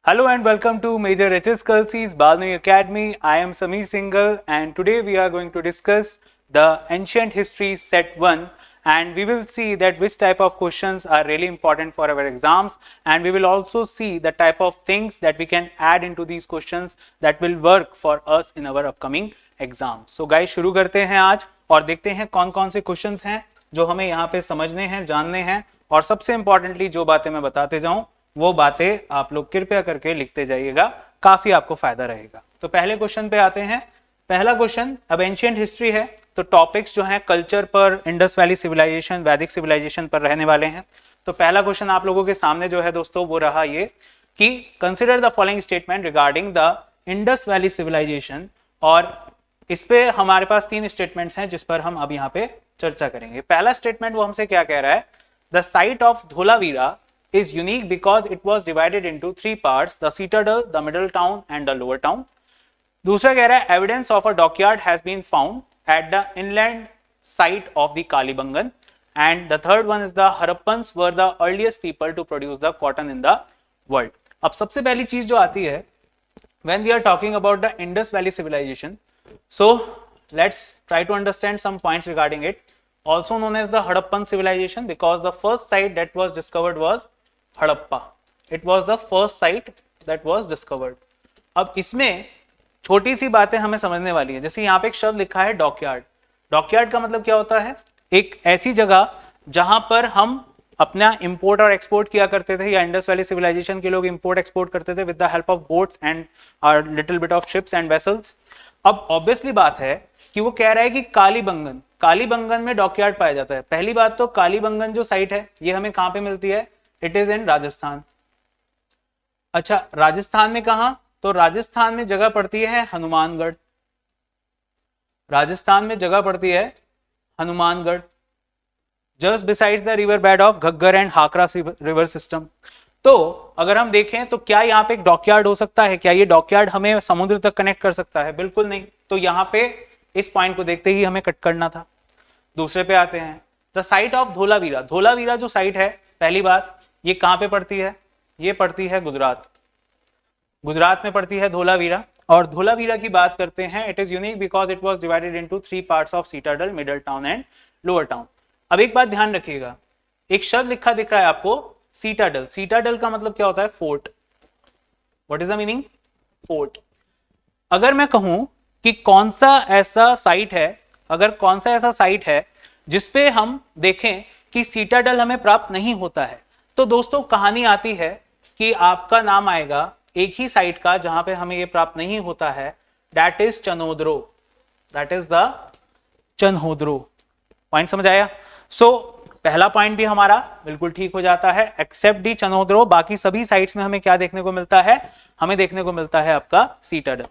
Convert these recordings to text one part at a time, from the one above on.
Hello and welcome to Major HS Kelsey's Balnui Academy. I am Sameer Singhal and today we are going to discuss the Ancient History Set 1 and we will see that which type of questions are really important for our exams, and we will also see the type of things that we can add into these questions that will work for us in our upcoming exam. So guys, शुरू करते हैं आज और देखते हैं कौन कौन से क्वेश्चंस हैं जो हमें यहाँ पे समझने हैं, जानने हैं, और सबसे इंपॉर्टेंटली जो बातें मैं बताते जाऊं वो बातें आप लोग कृपया करके लिखते जाइएगा, काफी आपको फायदा रहेगा। तो पहले क्वेश्चन पे आते हैं। पहला क्वेश्चन, अब एंशिएंट हिस्ट्री है तो टॉपिक्स जो हैं कल्चर पर, इंडस वैली सिविलाइजेशन, वैदिक सिविलाइजेशन पर रहने वाले हैं। तो पहला क्वेश्चन आप लोगों के सामने जो है दोस्तों वो रहा ये कि consider the following statement regarding the Indus valley civilisation, और इस पे हमारे पास तीन स्टेटमेंट्स हैं जिस पर हम अब यहाँ पे चर्चा करेंगे। पहला स्टेटमेंट वो हमसे क्या कह रहा है, the site of Dholavira is unique because it was divided into three parts: the citadel, the middle town and the lower town. दूसरा कह रहा है evidence of a dockyard has been found at the inland site of the Kalibangan, and the third one is the Harappans were the earliest people to produce the cotton in the world. अब सबसे पहली चीज जो आती है when we are talking about the Indus Valley civilization, so let's try to understand some points regarding it. Also known as the Harappan civilization because the first site that was discovered was Harappa. It was the first sight that was discovered. अब इसमें छोटी सी बातें हमें समझने वाली है। जैसे यहाँ पे एक शब्द लिखा है डॉकयार्ड. डॉकयार्ड का मतलब क्या होता है? एक ऐसी जगह जहां पर हम अपना इंपोर्ट और एक्सपोर्ट किया करते थे, या इंडस वैली सिविलाइजेशन के लोग इंपोर्ट एक्सपोर्ट करते थे with the help of boats and little bit of ships and vessels. अब ऑब्वियसली बात है कि वो कह रहा है कि कालीबंगन, कालीबंगन में डॉकयार्ड पाया जाता है. पहली बात तो कालीबंगन जो साइट है ये हमें कहां पे मिलती है? It is in Rajasthan. अच्छा, राजस्थान में कहां? तो राजस्थान में जगह पड़ती है हनुमानगढ़. राजस्थान में जगह पड़ती है Hanumangarh, just beside the river bed of Ghaggar and हाकरा river system. तो अगर हम देखें तो क्या यहाँ पे एक डॉकयार्ड हो सकता है? क्या ये डॉकयार्ड हमें समुद्र तक कनेक्ट कर सकता है? बिल्कुल नहीं. तो यहाँ पे इस पॉइंट को देखते ही हमें कट करना था. दूसरे पे आते हैं, the site of Dholavira. Dholavira जो साइट है, पहली बात ये कहां पे पड़ती है? ये पड़ती है गुजरात. गुजरात में पड़ती है धोलावीरा. और धोलावीरा की बात करते हैं, it is unique because it was divided into three parts of citadel, middle town and lower town. अब एक बात ध्यान रखिएगा, एक शब्द लिखा दिख रहा है आपको सीटाडल. सीटाडल का मतलब क्या होता है? Fort. What is the meaning? Fort. अगर मैं कहूं कि कौन सा ऐसा साइट है, अगर कौन सा ऐसा साइट है जिसपे हम देखें कि सीटाडल हमें प्राप्त नहीं होता है, तो दोस्तों कहानी आती है कि आपका नाम आएगा एक ही साइट का जहां पे हमें ये प्राप्त नहीं होता है. That is Chanhudaro. That is the Chanhudaro. Point समझ आया? सो पहला पॉइंट भी हमारा बिल्कुल ठीक हो जाता है, एक्सेप्ट दी चनहोद्रो. बाकी सभी साइट्स में हमें क्या देखने को मिलता है? हमें देखने को मिलता है आपका सीटाडल.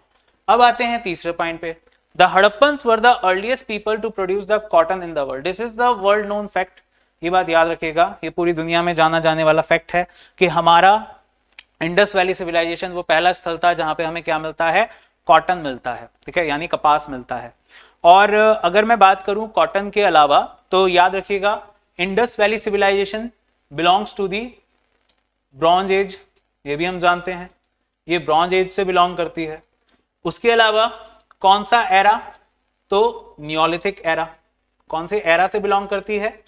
अब आते हैं तीसरे पॉइंट पे. The Hadappans were the earliest people to produce the cotton in the world. This is the world known fact. ये बात याद रखिएगा, ये पूरी दुनिया में जाना जाने वाला फैक्ट है कि हमारा इंडस वैली सिविलाइजेशन वो पहला स्थल था जहां पे हमें क्या मिलता है? कॉटन मिलता है. ठीक है, यानी कपास मिलता है. और अगर मैं बात करूं कॉटन के अलावा तो याद रखिएगा Indus valley civilisation belongs to the bronze age. ये भी हम जानते हैं, ये ब्रॉन्ज एज से बिलोंग करती है. उसके अलावा कौन सा एरा? तो नियोलिथिक एरा. कौन से एरा से बिलोंग करती है?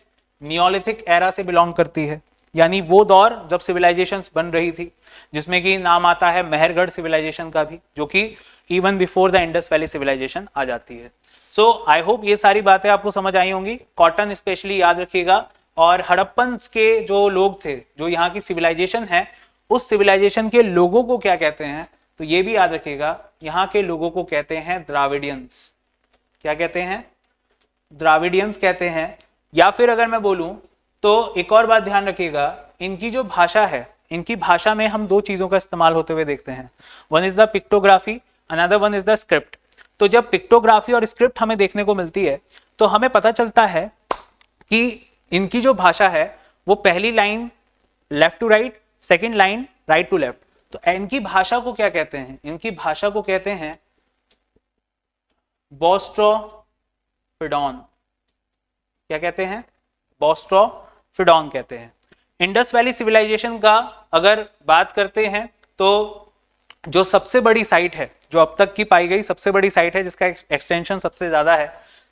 नियोलिथिक एरा से बिलोंग करती है. यानी वो दौर जब सिविलाइजेशंस बन रही थी, जिसमें कि नाम आता है मेहरगढ़ सिविलाइजेशन का भी, जो कि even before the Indus valley civilisation आ जाती है. सो आई होप ये सारी बातें आपको समझ आई होंगी. कॉटन स्पेशली याद रखिएगा. और हड़प्पन के जो लोग थे, जो यहाँ की सिविलाइजेशन है, उस सिविलाइजेशन के लोगों को क्या कहते हैं? तो ये भी याद रखिएगा, यहाँ के लोगों को कहते हैं द्राविडियंस. क्या कहते हैं? द्राविडियंस कहते हैं. या फिर अगर मैं बोलूं तो एक और बात ध्यान रखिएगा, इनकी जो भाषा है, इनकी भाषा में हम दो चीजों का इस्तेमाल होते हुए देखते हैं. One is the pictography, another one is the script. तो जब पिक्टोग्राफी और स्क्रिप्ट हमें देखने को मिलती है तो हमें पता चलता है कि इनकी जो भाषा है वो पहली line left to right, second line right to left. तो इनकी भाषा को क्या कहते हैं? इनकी भाषा को कहते हैं बोस्ट्रोफिडॉन. क्या कहते हैं? बोस्ट्रोफिडॉन कहते हैं. इंडस वैली सिविलाइजेशन का अगर बात करते हैं तो जो सबसे बड़ी साइट है, जो अब तक की पाई गई सबसे बड़ी साइट है, जिसका एक्सटेंशन सबसे ज्यादा है,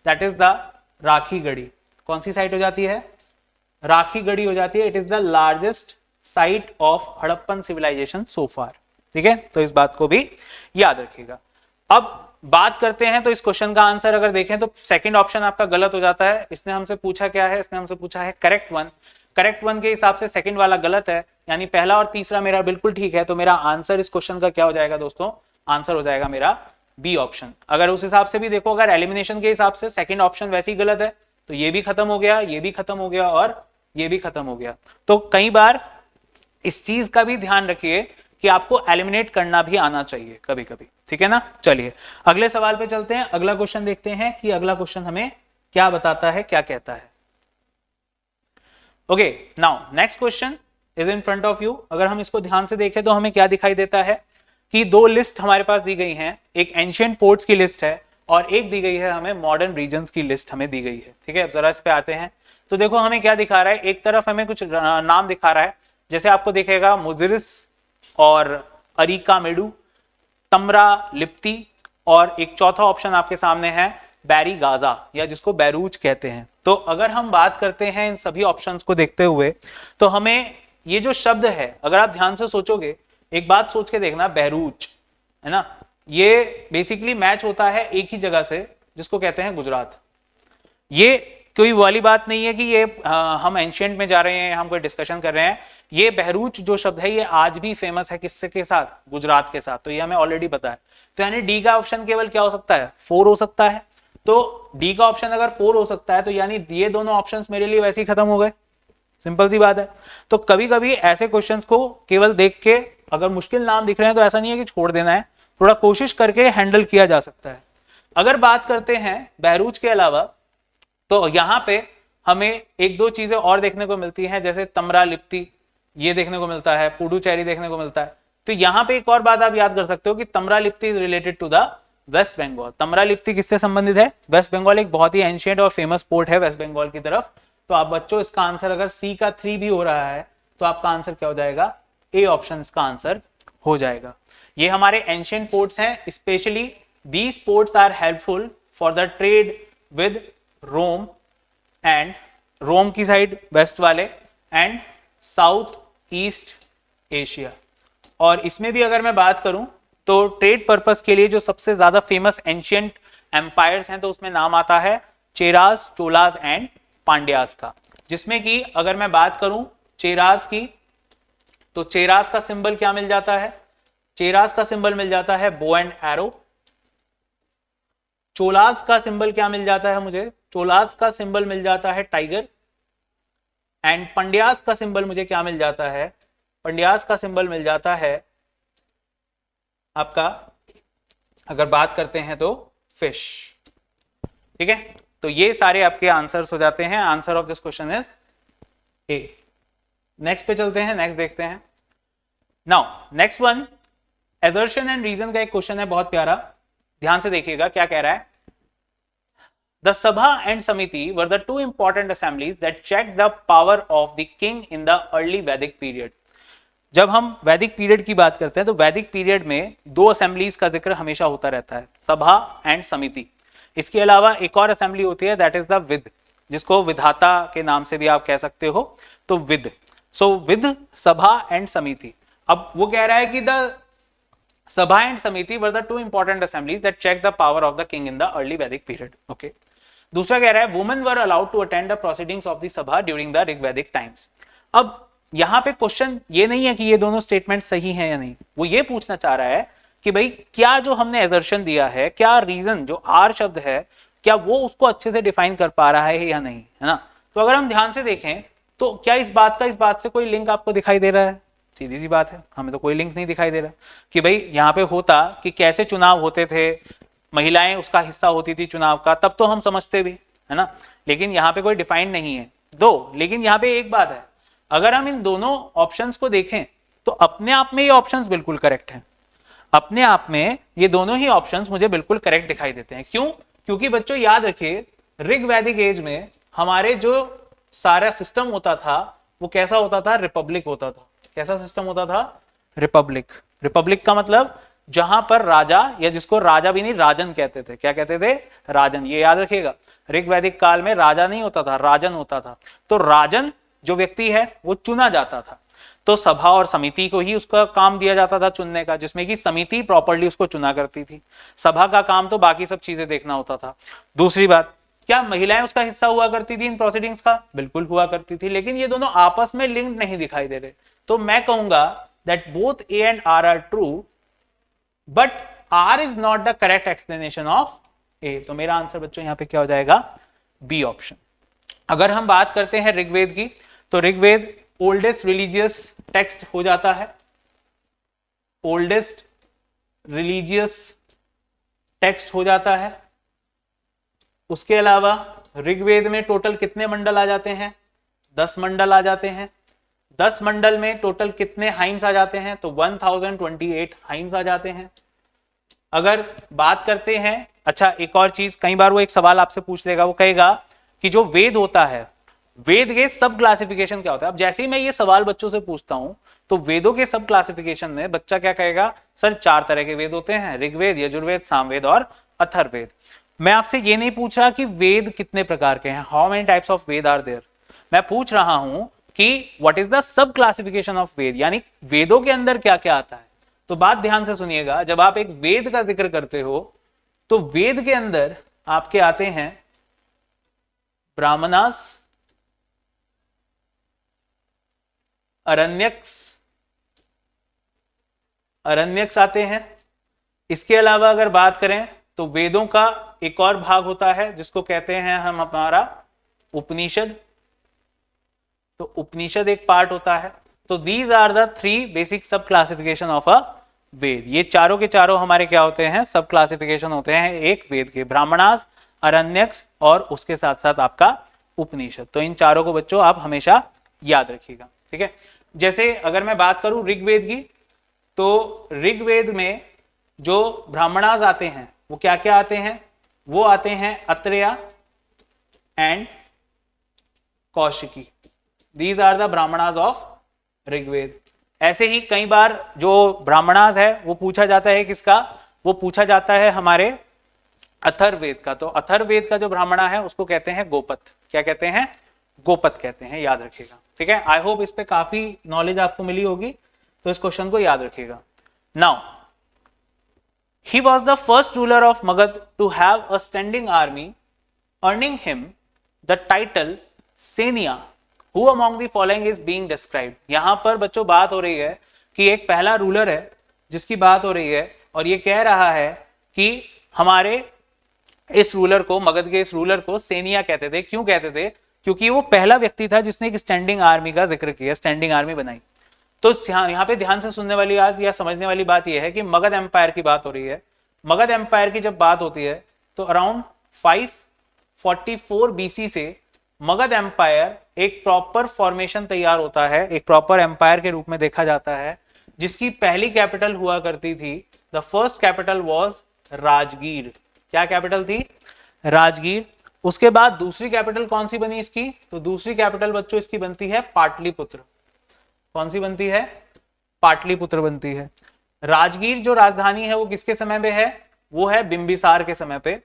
that is the Rakhi Garhi. कौन सी साइट हो जाती है? राखी गढ़ी हो जाती है। It is the largest site of Harappan civilisation so far. ठीक है, तो इस बात को भी याद रखिएगा। अब बात करते हैं, तो इस क्वेश्चन का आंसर अगर देखें तो सेकंड ऑप्शन आपका गलत हो जाता है। इसने हमसे पूछा क्या है? इसने हमसे पूछा है करेक्ट वन। करेक्ट वन के हिसाब से सेकंड वाला गलत है, यानी पहला और तीसरा मेरा बिल्कुल ठीक है। तो मेरा आंसर इस क्वेश्चन का क्या हो जाएगा दोस्तों? आंसर हो जाएगा मेरा बी ऑप्शन। अगर उस हिसाब से भी देखो, अगर एलिमिनेशन के हिसाब से सेकंड ऑप्शन वैसे ही गलत है, तो ये भी खत्म हो गया, ये भी खत्म हो गया और ये भी खत्म हो गया। तो कई बार इस चीज का भी ध्यान रखिए कि आपको एलिमिनेट करना भी आना चाहिए कभी कभी। ठीक है ना? चलिए अगले सवाल पे चलते हैं। अगला क्वेश्चन देखते हैं कि अगला क्वेश्चन हमें क्या बताता है, क्या कहता है। Okay, now next question is in front of you. अगर हम इसको ध्यान से देखें तो हमें क्या दिखाई देता है कि दो लिस्ट हमारे पास दी गई हैं। एक एंशिएंट पोर्ट्स की लिस्ट है और एक दी गई है हमें मॉडर्न रीजन्स की लिस्ट हमें दी गई है। ठीक है, अब जरा इस पे आते हैं। तो देखो हमें क्या दिखा रहा है, एक तरफ हमें कुछ नाम दिखा रहा है, जैसे आपको दिखेगा मुजिरिस और अरिका मेडू, तमरा लिप्ति, और एक चौथा ऑप्शन आपके सामने है बैरी गाजा, या जिसको बैरूच कहते हैं। तो अगर हम बात करते हैं इन सभी ऑप्शंस को देखते हुए, तो हमें ये जो शब्द है, अगर आप ध्यान से सोचोगे, एक बात सोच के देखना, बैरूच है ना, ये बेसिकली मैच होता है एक ही जगह से, जिसको कहते हैं गुजरात। ये कोई वाली बात नहीं है कि ये हम एंशिएंट में जा रहे हैं, हम कोई डिस्कशन कर रहे हैं। ये बहरूच जो शब्द है ये आज भी फेमस है, किससे के साथ? गुजरात के साथ। तो ये हमें ऑलरेडी पता है। तो यानी डी का ऑप्शन केवल क्या हो सकता है? 4 हो सकता है। तो डी का ऑप्शन अगर 4 हो सकता है, तो यानी ये दोनों ऑप्शंस मेरे लिए वैसे ही खत्म हो गए। सिंपल सी बात है। तो कभी कभी ऐसे क्वेश्चंस को केवल देख के अगर मुश्किल नाम दिख रहे हैं तो ऐसा नहीं है कि छोड़ देना है, थोड़ा कोशिश करके हैंडल किया जा सकता है। अगर बात करते हैं बहरूच के अलावा, तो यहां पे हमें एक दो चीजें और देखने को मिलती हैं, जैसे तमरा लिप्ति ये देखने को मिलता है, पुडुचेरी देखने को मिलता है। तो यहां पे एक और बात आप याद कर सकते हो कि Tamralipti is related to the West Bengal. Tamralipti किससे संबंधित है? वेस्ट बंगाल एक बहुत ही एंशिएंट और फेमस पोर्ट है वेस्ट बंगाल की तरफ। तो आप बच्चों, इसका आंसर अगर सी का 3 भी हो रहा है तो आपका आंसर क्या हो जाएगा? ए ऑप्शन इसका आंसर हो जाएगा। ये हमारे एंशिएंट पोर्ट्स हैं। Specially these ports are helpful for the trade with Rome and Rome की साइड वेस्ट वाले एंड साउथ ईस्ट एशिया। और इसमें भी अगर मैं बात करूं तो ट्रेड पर्पस के लिए जो सबसे ज्यादा फेमस एंशिएंट एम्पायर्स हैं, तो उसमें नाम आता है चेरास, चोलास एंड पांड्यास का। जिसमें कि अगर मैं बात करूं चेरास की, तो चेरास का सिंबल क्या मिल जाता है? चेरास का सिंबल मिल जाता है बो एंड एरो। चोलास का सिंबल क्या मिल जाता है मुझे? चोलास का सिंबल मिल जाता है टाइगर। एंड पंड्यास का सिंबल मुझे क्या मिल जाता है? पंड्यास का सिंबल मिल जाता है आपका, अगर बात करते हैं तो फिश। ठीक है, तो ये सारे आपके आंसर्स हो जाते हैं। Answer of this question is A. Next पे चलते हैं, नेक्स्ट देखते हैं। Now next one, assertion and reason का एक क्वेश्चन है, बहुत प्यारा। ध्यान से देखिएगा क्या कह रहा है। The Sabha and Samiti were the two important assemblies that checked the power of the king in the early Vedic period. जब हम वैदिक पीरियड की बात करते हैं तो वैदिक पीरियड में दो असेंबलीज का जिक्र हमेशा होता रहता है, सभा एंड समिति। इसके अलावा एक और असेंबली होती है, दैट इज द विद, जिसको विधाता के नाम से भी आप कह सकते हो। तो विद, सो विद, सभा एंड समिति। अब वो कह रहा है कि the sabha and samiti were the two important assemblies that check the power of the king in the early Vedic period. Okay, दूसरा कह रहा है women were allowed to attend the proceedings of the sabha during the Rigvedic times. अब यहां पे question ये नहीं है कि ये दोनों स्टेटमेंट सही हैं या नहीं, वो ये पूछना चाह रहा है कि भाई क्या जो हमने एजर्शन दिया है, क्या रीजन जो आर शब्द है, क्या वो उसको अच्छे से डिफाइन कर पा रहा है या नहीं, है ना। तो अगर हम ध्यान से देखें तो क्या इस बात से कोई लिंक आपको दिखाई दे रहा है? सीधी सी बात है, हमें तो कोई लिंक नहीं दिखाई दे रहा कि भाई यहाँ पे होता कि कैसे चुनाव होते थे, महिलाएं उसका हिस्सा होती थी चुनाव का, तब तो हम समझते भी, है ना। लेकिन यहाँ पे कोई डिफाइन नहीं है दो। लेकिन यहाँ पे एक बात है, अगर हम इन दोनों ऑप्शंस को देखें तो अपने आप में ये ऑप्शंस बिल्कुल करेक्ट हैं। अपने आप में ये दोनों ही ऑप्शंस मुझे बिल्कुल करेक्ट दिखाई देते हैं। क्यों? क्योंकि बच्चों याद रखिए, ऋग्वैदिक एज में हमारे जो सारा सिस्टम होता था वो कैसा होता था? रिपब्लिक होता था। कैसा सिस्टम होता था? रिपब्लिक। रिपब्लिक का मतलब जहां पर राजा, या जिसको राजा भी नहीं राजन कहते थे, क्या कहते थे, राजन, ये याद रखिएगा। ऋग वैदिक काल में राजा नहीं होता था, राजन होता था। तो राजन जो व्यक्ति है वो चुना जाता था, तो सभा और समिति को ही उसका काम दिया जाता था चुनने का, जिसमें कि समिति प्रॉपर्ली उसको चुना करती थी, सभा का काम तो बाकी सब चीजें देखना होता था। दूसरी बात, क्या महिलाएं उसका हिस्सा हुआ करती थी इन प्रोसीडिंग्स का, बिल्कुल हुआ करती थी, लेकिन ये दोनों आपस में लिंक्ड नहीं दिखाई दे रहे। तो मैं कहूंगा that both A and R are true, but R is not the correct explanation of A. तो मेरा आंसर बच्चों यहां पे क्या हो जाएगा, बी ऑप्शन। अगर हम बात करते हैं ऋग्वेद की, तो ऋग्वेद ओल्डेस्ट रिलीजियस टेक्स्ट हो जाता है, ओल्डेस्ट रिलीजियस टेक्स्ट हो जाता है। उसके अलावा ऋग्वेद में टोटल कितने मंडल आ जाते हैं, 10 मंडल आ जाते हैं। 10 मंडल में टोटल कितने हाइम्स आ जाते हैं, तो 1028 हाइम्स आ जाते हैं। अगर बात करते हैं, अच्छा एक और चीज, कई बार वो एक सवाल आपसे पूछ लेगा, वो कहेगा कि जो वेद होता है, वेद के सब क्लासिफिकेशन क्या होता है। अब जैसे ही मैं ये सवाल बच्चों से पूछता हूं, तो वेदों के सब क्लासिफिकेशन में बच्चा क्या कहेगा, सर 4 तरह के वेद होते हैं, ऋग्वेद, यजुर्वेद, सामवेद और अथर्ववेद। मैं आपसे ये नहीं पूछा कि वेद कितने प्रकार के हैं, how many types of Veda are there. मैं पूछ रहा हूं कि what is the sub classification of Veda, यानी वेदों के अंदर क्या क्या आता है। तो बात ध्यान से सुनिएगा, जब आप एक वेद का जिक्र करते हो, तो वेद के अंदर आपके आते हैं ब्राह्मणास, अरण्यक्स आते हैं। इसके अलावा अगर बात करें तो वेदों का एक और भाग होता है जिसको कहते हैं हम हमारा उपनिषद। तो उपनिषद एक पार्ट होता है। तो दीज आर द 3 बेसिक सब क्लासिफिकेशन ऑफ अ वेद। ये चारों के चारों हमारे क्या होते हैं, सब क्लासिफिकेशन होते हैं एक वेद के, ब्राह्मणास, अरण्यक्स और उसके साथ साथ आपका उपनिषद। तो इन चारों को बच्चों आप हमेशा याद रखिएगा, ठीक है। जैसे अगर मैं बात करूं ऋग्वेद की, तो ऋग्वेद में जो ब्राह्मणास आते हैं वो क्या क्या आते हैं, वो आते हैं Aitareya and Kaushitaki. These are the Brahmanas of Rigveda. ऐसे ही कई बार जो ब्राह्मणास है वो पूछा जाता है किसका, वो पूछा जाता है हमारे अथर्ववेद का। तो अथर्ववेद का जो ब्राह्मणा है उसको कहते हैं गोपत। क्या कहते हैं, गोपत कहते हैं, याद रखिएगा, ठीक है। आई होप इस पे काफी नॉलेज आपको मिली होगी, तो इस क्वेश्चन को याद रखिएगा। Now he was the first ruler of Magad to have a standing army, earning him the title Senia. Who among the following is being described? यहां पर बच्चों बात हो रही है कि एक पहला रूलर है जिसकी बात हो रही है, और ये कह रहा है कि हमारे इस रूलर को, मगध के इस रूलर को सेनिया कहते थे। क्यों कहते थे, क्योंकि वो पहला व्यक्ति था जिसने एक स्टैंडिंग आर्मी का जिक्र किया, स्टैंडिंग आर्मी बनाई। तो यहाँ पे ध्यान से सुनने वाली बात या समझने वाली बात यह है कि मगध एम्पायर की बात हो रही है। मगध एम्पायर की जब बात होती है तो अराउंड 544 बीसी से मगध एम्पायर एक प्रॉपर फॉर्मेशन तैयार होता है, एक प्रॉपर एम्पायर के रूप में देखा जाता है, जिसकी पहली कैपिटल हुआ करती थी, the first capital was Rajgir. क्या कैपिटल थी, राजगीर। उसके बाद दूसरी कैपिटल कौन सी बनी इसकी, तो दूसरी कैपिटल बच्चों इसकी बनती है पाटलिपुत्र। कौन सी बनती है, पाटलिपुत्र बनती है। राजगीर जो राजधानी है वो किसके समय पे है, वो है बिंबिसार के समय पे।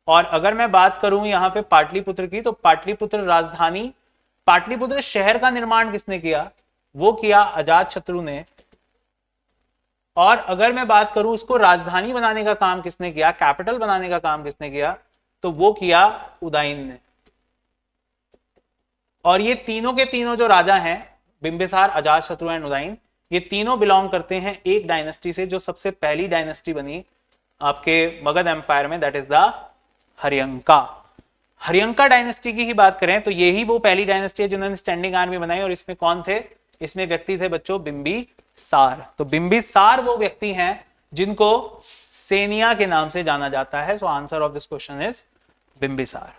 और अगर मैं बात करूं यहाँ पे पाटलिपुत्र की, तो पाटलिपुत्र राजधानी, पाटलिपुत्र शहर का निर्माण किसने किया, वो किया अजातशत्रु ने। और अगर मैं बात करूं इसको राजधानी बनाने का काम किसने किया, कैपिटल बनाने का काम किसने किया, तो वो किया उदयन ने। और ये तीनों के तीनों जो राजा हैं, बिंबिसार, अजातशत्रु एंड उदयन, ये तीनों बिलोंग करते हैं एक डायनेस्टी से, जो सबसे पहली डायनेस्टी बनी आपके मगध एम्पायर में, that is the Haryanka. Haryanka dynasty की ही बात करें तो यही वो पहली डायनेस्टी है जिन्होंने स्टैंडिंग आर्मी बनाई। और इसमें कौन थे, इसमें व्यक्ति थे बच्चों बिंबिसार। तो बिंबिसार वो व्यक्ति हैं जिनको सेनिया के नाम से जाना जाता है। So answer of this question is Bimbisara.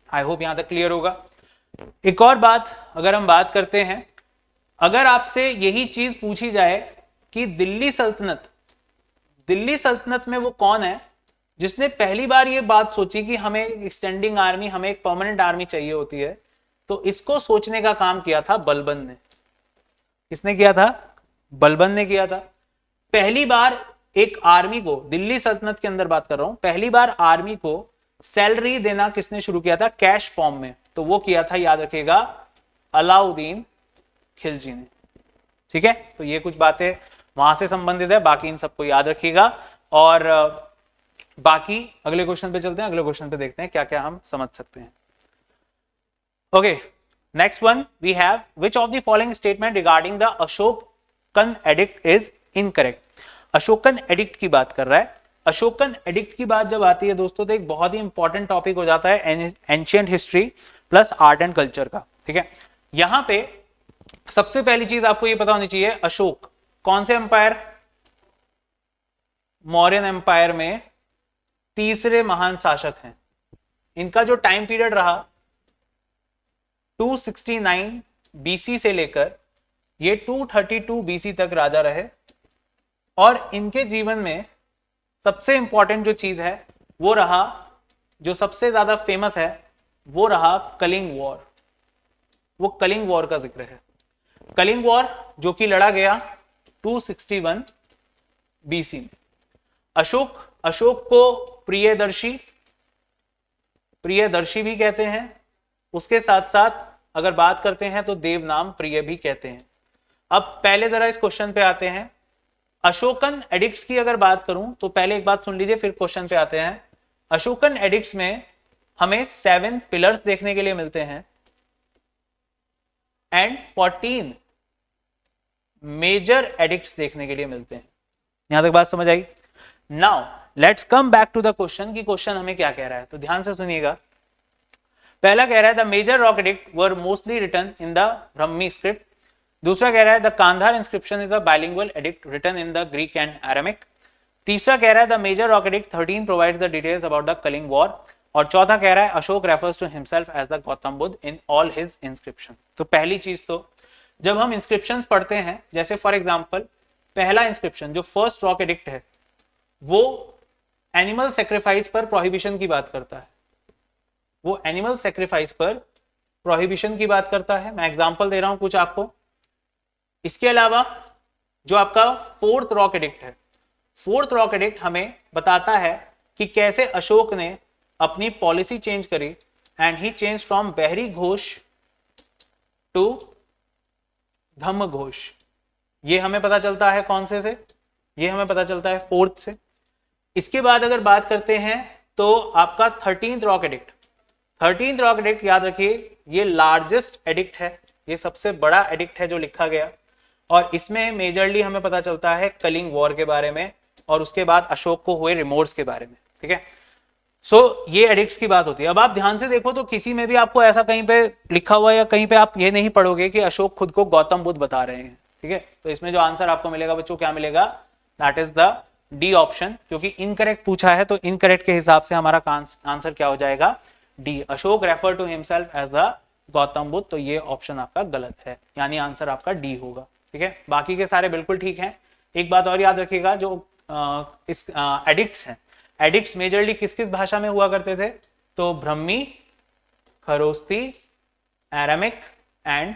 I hope यहां तक क्लियर होगा। एक और बात अगर हम बात करते हैं, अगर आपसे यही चीज पूछी जाए कि दिल्ली सल्तनत में वो कौन है जिसने पहली बार ये बात सोची कि हमें एक स्टैंडिंग आर्मी, हमें एक परमानेंट आर्मी चाहिए होती है, तो इसको सोचने का काम किया था बलबन ने। किसने किया था, बलबन ने किया था। पहली बार एक आर्मी को, दिल्ली सल्तनत के अंदर बात कर रहा हूं, पहली बार आर्मी को सैलरी देना किसने शुरू किया था? कैश फॉर्म में। तो वो किया था, याद रखिएगा, अलाउद्दीन खिलजी ने। ठीक है, तो ये कुछ बातें वहां से संबंधित है, बाकी इन सबको याद रखिएगा। और बाकी अगले क्वेश्चन पे चलते हैं, अगले क्वेश्चन पे देखते हैं क्या क्या हम समझ सकते हैं। Okay, next one we have, which of the following statement regarding the Ashokan edict is incorrect. Ashokan edict की बात कर रहा है। अशोकन एडिक्ट की बात जब आती है दोस्तों, तो एक बहुत ही इंपॉर्टेंट टॉपिक हो जाता है ancient history plus art and culture का। ठीक है, यहां पे सबसे पहली चीज आपको ये पता होनी चाहिए, अशोक कौन से एम्पायर? मौर्यन एम्पायर में तीसरे महान शासक हैं। इनका जो टाइम पीरियड रहा 269 बीसी से लेकर ये 232 बीसी तक राजा रहे। और इनके जीवन में सबसे इंपॉर्टेंट जो चीज है वो रहा, जो सबसे ज्यादा फेमस है वो रहा कलिंग वॉर। वो कलिंग वॉर का जिक्र है। कलिंग वॉर जो कि लड़ा गया 261 बीसी में। अशोक को प्रियदर्शी भी कहते हैं। उसके साथ साथ अगर बात करते हैं तो देवनाम प्रिय भी कहते हैं। अब पहले जरा इस क्वेश्चन पे आते हैं। अशोकन एडिक्ट्स की अगर बात करूं तो पहले एक बात सुन लीजिए, फिर क्वेश्चन पे आते हैं। अशोकन एडिक्ट्स में हमें 7 पिलर्स देखने के लिए मिलते हैं एंड 14 मेजर एडिक्ट्स देखने के लिए मिलते हैं। यहां तक बात समझ आई? Now let's come back to the question कि क्वेश्चन हमें क्या कह रहा है, तो ध्यान से सुनिएगा। पहला कह रहा है the major rock edict were mostly written in the Brahmi script. दूसरा कह रहा है the Kandahar inscription is a bilingual edict written in the Greek and Aramaic. तीसरा कह रहा है the major rock edict 13 provides the details about the Kalinga war. और चौथा कह रहा है Ashoka refers to himself as the Gautam Buddha in all his inscription. तो पहली चीज, तो जब हम इंस्क्रिप्शंस पढ़ते हैं, जैसे फॉर एग्जांपल पहला इंस्क्रिप्शन जो फर्स्ट रॉक एडिक्ट है वो एनिमल सेक्रीफाइस पर प्रोहिबिशन की बात करता है। वो एनिमल सेक्रीफाइस पर प्रोहिबिशन की बात करता है। मैं एग्जांपल दे रहा हूं कुछ आपको। इसके अलावा जो आपका फोर्थ रॉक एडिक्ट है, फोर्थ रॉक एडिक्ट हमें बताता है कि कैसे अशोक ने अपनी पॉलिसी चेंज करी एंड ही चेंज फ्रॉम बहरी घोष टू धम्म घोष। ये हमें पता चलता है कौन से? ये हमें पता चलता है फोर्थ से। इसके बाद अगर बात करते हैं तो आपका 13th rock edict, 13th rock edict याद रखिए ये लार्जेस्ट एडिक्ट है, ये सबसे बड़ा एडिक्ट है जो लिखा गया। और इसमें मेजरली हमें पता चलता है कलिंग वॉर के बारे में और उसके बाद अशोक को हुए रिमोर्स के बारे में। ठीक है, सो ये एडिक्ट्स की बात होती है। अब आप ध्यान से देखो तो किसी में भी आपको ऐसा कहीं पे लिखा हुआ या कहीं पे आप ये नहीं पढ़ोगे कि अशोक खुद को गौतम बुद्ध बता रहे हैं। ठीक है, तो इसमें जो आंसर आपको मिलेगा बच्चों क्या मिलेगा? That is the D option, क्योंकि इनकरेक्ट पूछा है तो इनकरेक्ट के हिसाब से हमारा आंसर क्या हो जाएगा? D. Ashoka refer to himself as the Gautam Buddha, तो ये ऑप्शन आपका गलत है, यानी आंसर आपका डी होगा। ठीक है, बाकी के सारे बिल्कुल ठीक हैं। एक बात और याद रखिएगा, जो इस एडिक्ट्स हैं, एडिक्ट्स मेजरली किस किस भाषा में हुआ करते थे? तो ब्रह्मी, खरोस्ती, अरामिक एंड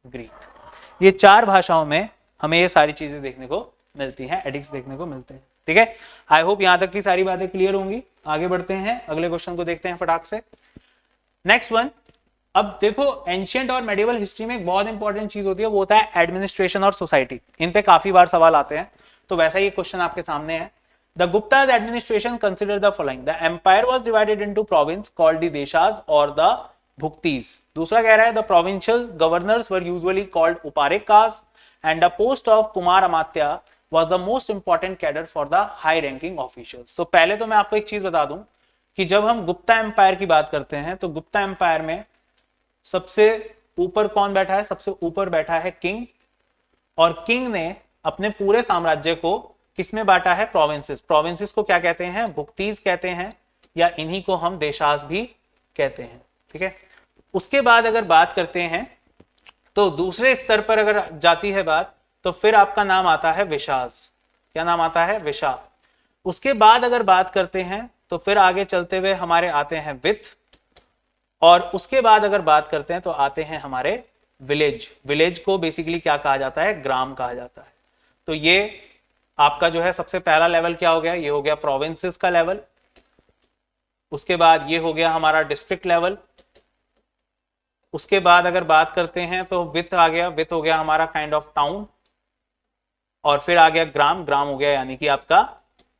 ग्रीक। ये 4 भाषाओं में हमें ये सारी चीजें देखने को मिलती हैं, एडिक्ट्स देखने को मिलते हैं। ठीक है, आई होप यहां तक की सारी बातें क्लियर होंगी। आगे बढ़ते हैं, अगले क्वेश्चन को देखते हैं फटाक से। नेक्स्ट वन, अब देखो एंशिएंट और मेडिवल हिस्ट्री में एक बहुत इंपॉर्टेंट चीज होती है, वो होता है एडमिनिस्ट्रेशन और सोसाइटी। इन पे काफी बार सवाल आते हैं, तो वैसा ही क्वेश्चन आपके सामने है। The Guptas administration consider the following: the empire was divided into province called the deshas और द भुक्तीज। दूसरा कह रहा है the provincial governors were usually called uparikas and the post of kumaramatya was the most important cadre for the high ranking officials। तो पहले तो मैं आपको एक चीज बता दूं कि जब हम गुप्ता एम्पायर की बात करते हैं तो गुप्ता एम्पायर में सबसे ऊपर कौन बैठा है? सबसे ऊपर बैठा है किंग, और किंग ने अपने पूरे साम्राज्य को किसमें बांटा है? प्रोविंसेस। प्रोविंसेस को क्या कहते हैं? भुक्तीज कहते हैं, या इन्हीं को हम देशास भी कहते हैं। ठीक है, उसके बाद अगर बात करते हैं तो दूसरे स्तर पर अगर जाती है बात तो फिर आपका नाम आता है विशास। क्या नाम आता है? विशा। उसके बाद अगर बात करते हैं तो फिर आगे चलते हुए हमारे आते हैं वित्त, और उसके बाद अगर बात करते हैं तो आते हैं हमारे विलेज। विलेज को बेसिकली क्या कहा जाता है? ग्राम कहा जाता है। तो ये आपका जो है सबसे पहला लेवल क्या हो गया, ये हो गया प्रोविंसेस का लेवल, उसके बाद ये हो गया हमारा डिस्ट्रिक्ट लेवल, उसके बाद अगर बात करते हैं तो विथ आ गया, विथ हो गया हमारा काइंड ऑफ टाउन, और फिर आ गया ग्राम, ग्राम हो गया यानी कि आपका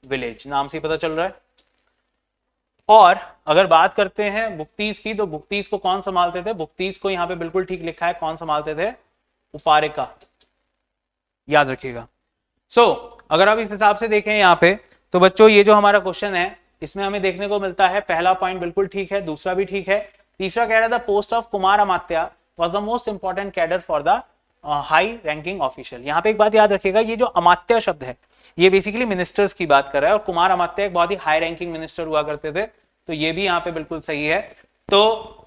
विलेज, नाम से पता चल रहा है। और अगर बात करते हैं भुक्तीस की, तो भुक्तीस को कौन संभालते थे, भुक्तीस को यहाँ पे बिल्कुल ठीक लिखा है, कौन संभालते थे, उपारिका, याद रखिएगा। अगर आप इस हिसाब से देखें यहाँ पे, तो बच्चों ये जो हमारा क्वेश्चन है इसमें हमें देखने को मिलता है पहला पॉइंट बिल्कुल ठीक है, दूसरा भी ठीक है, तीसरा कह रहा था post of Kumar Amatya was the most important cadre for the high ranking official. यहाँ पे एक बात याद रखिएगा, ये जो अमात्या शब्द है ये बेसिकली मिनिस्टर्स की बात कर रहा है, और कुमार अमात्या एक बहुत ही हाई रैंकिंग मिनिस्टर हुआ करते थे, तो ये भी यहाँ पे बिल्कुल सही है। तो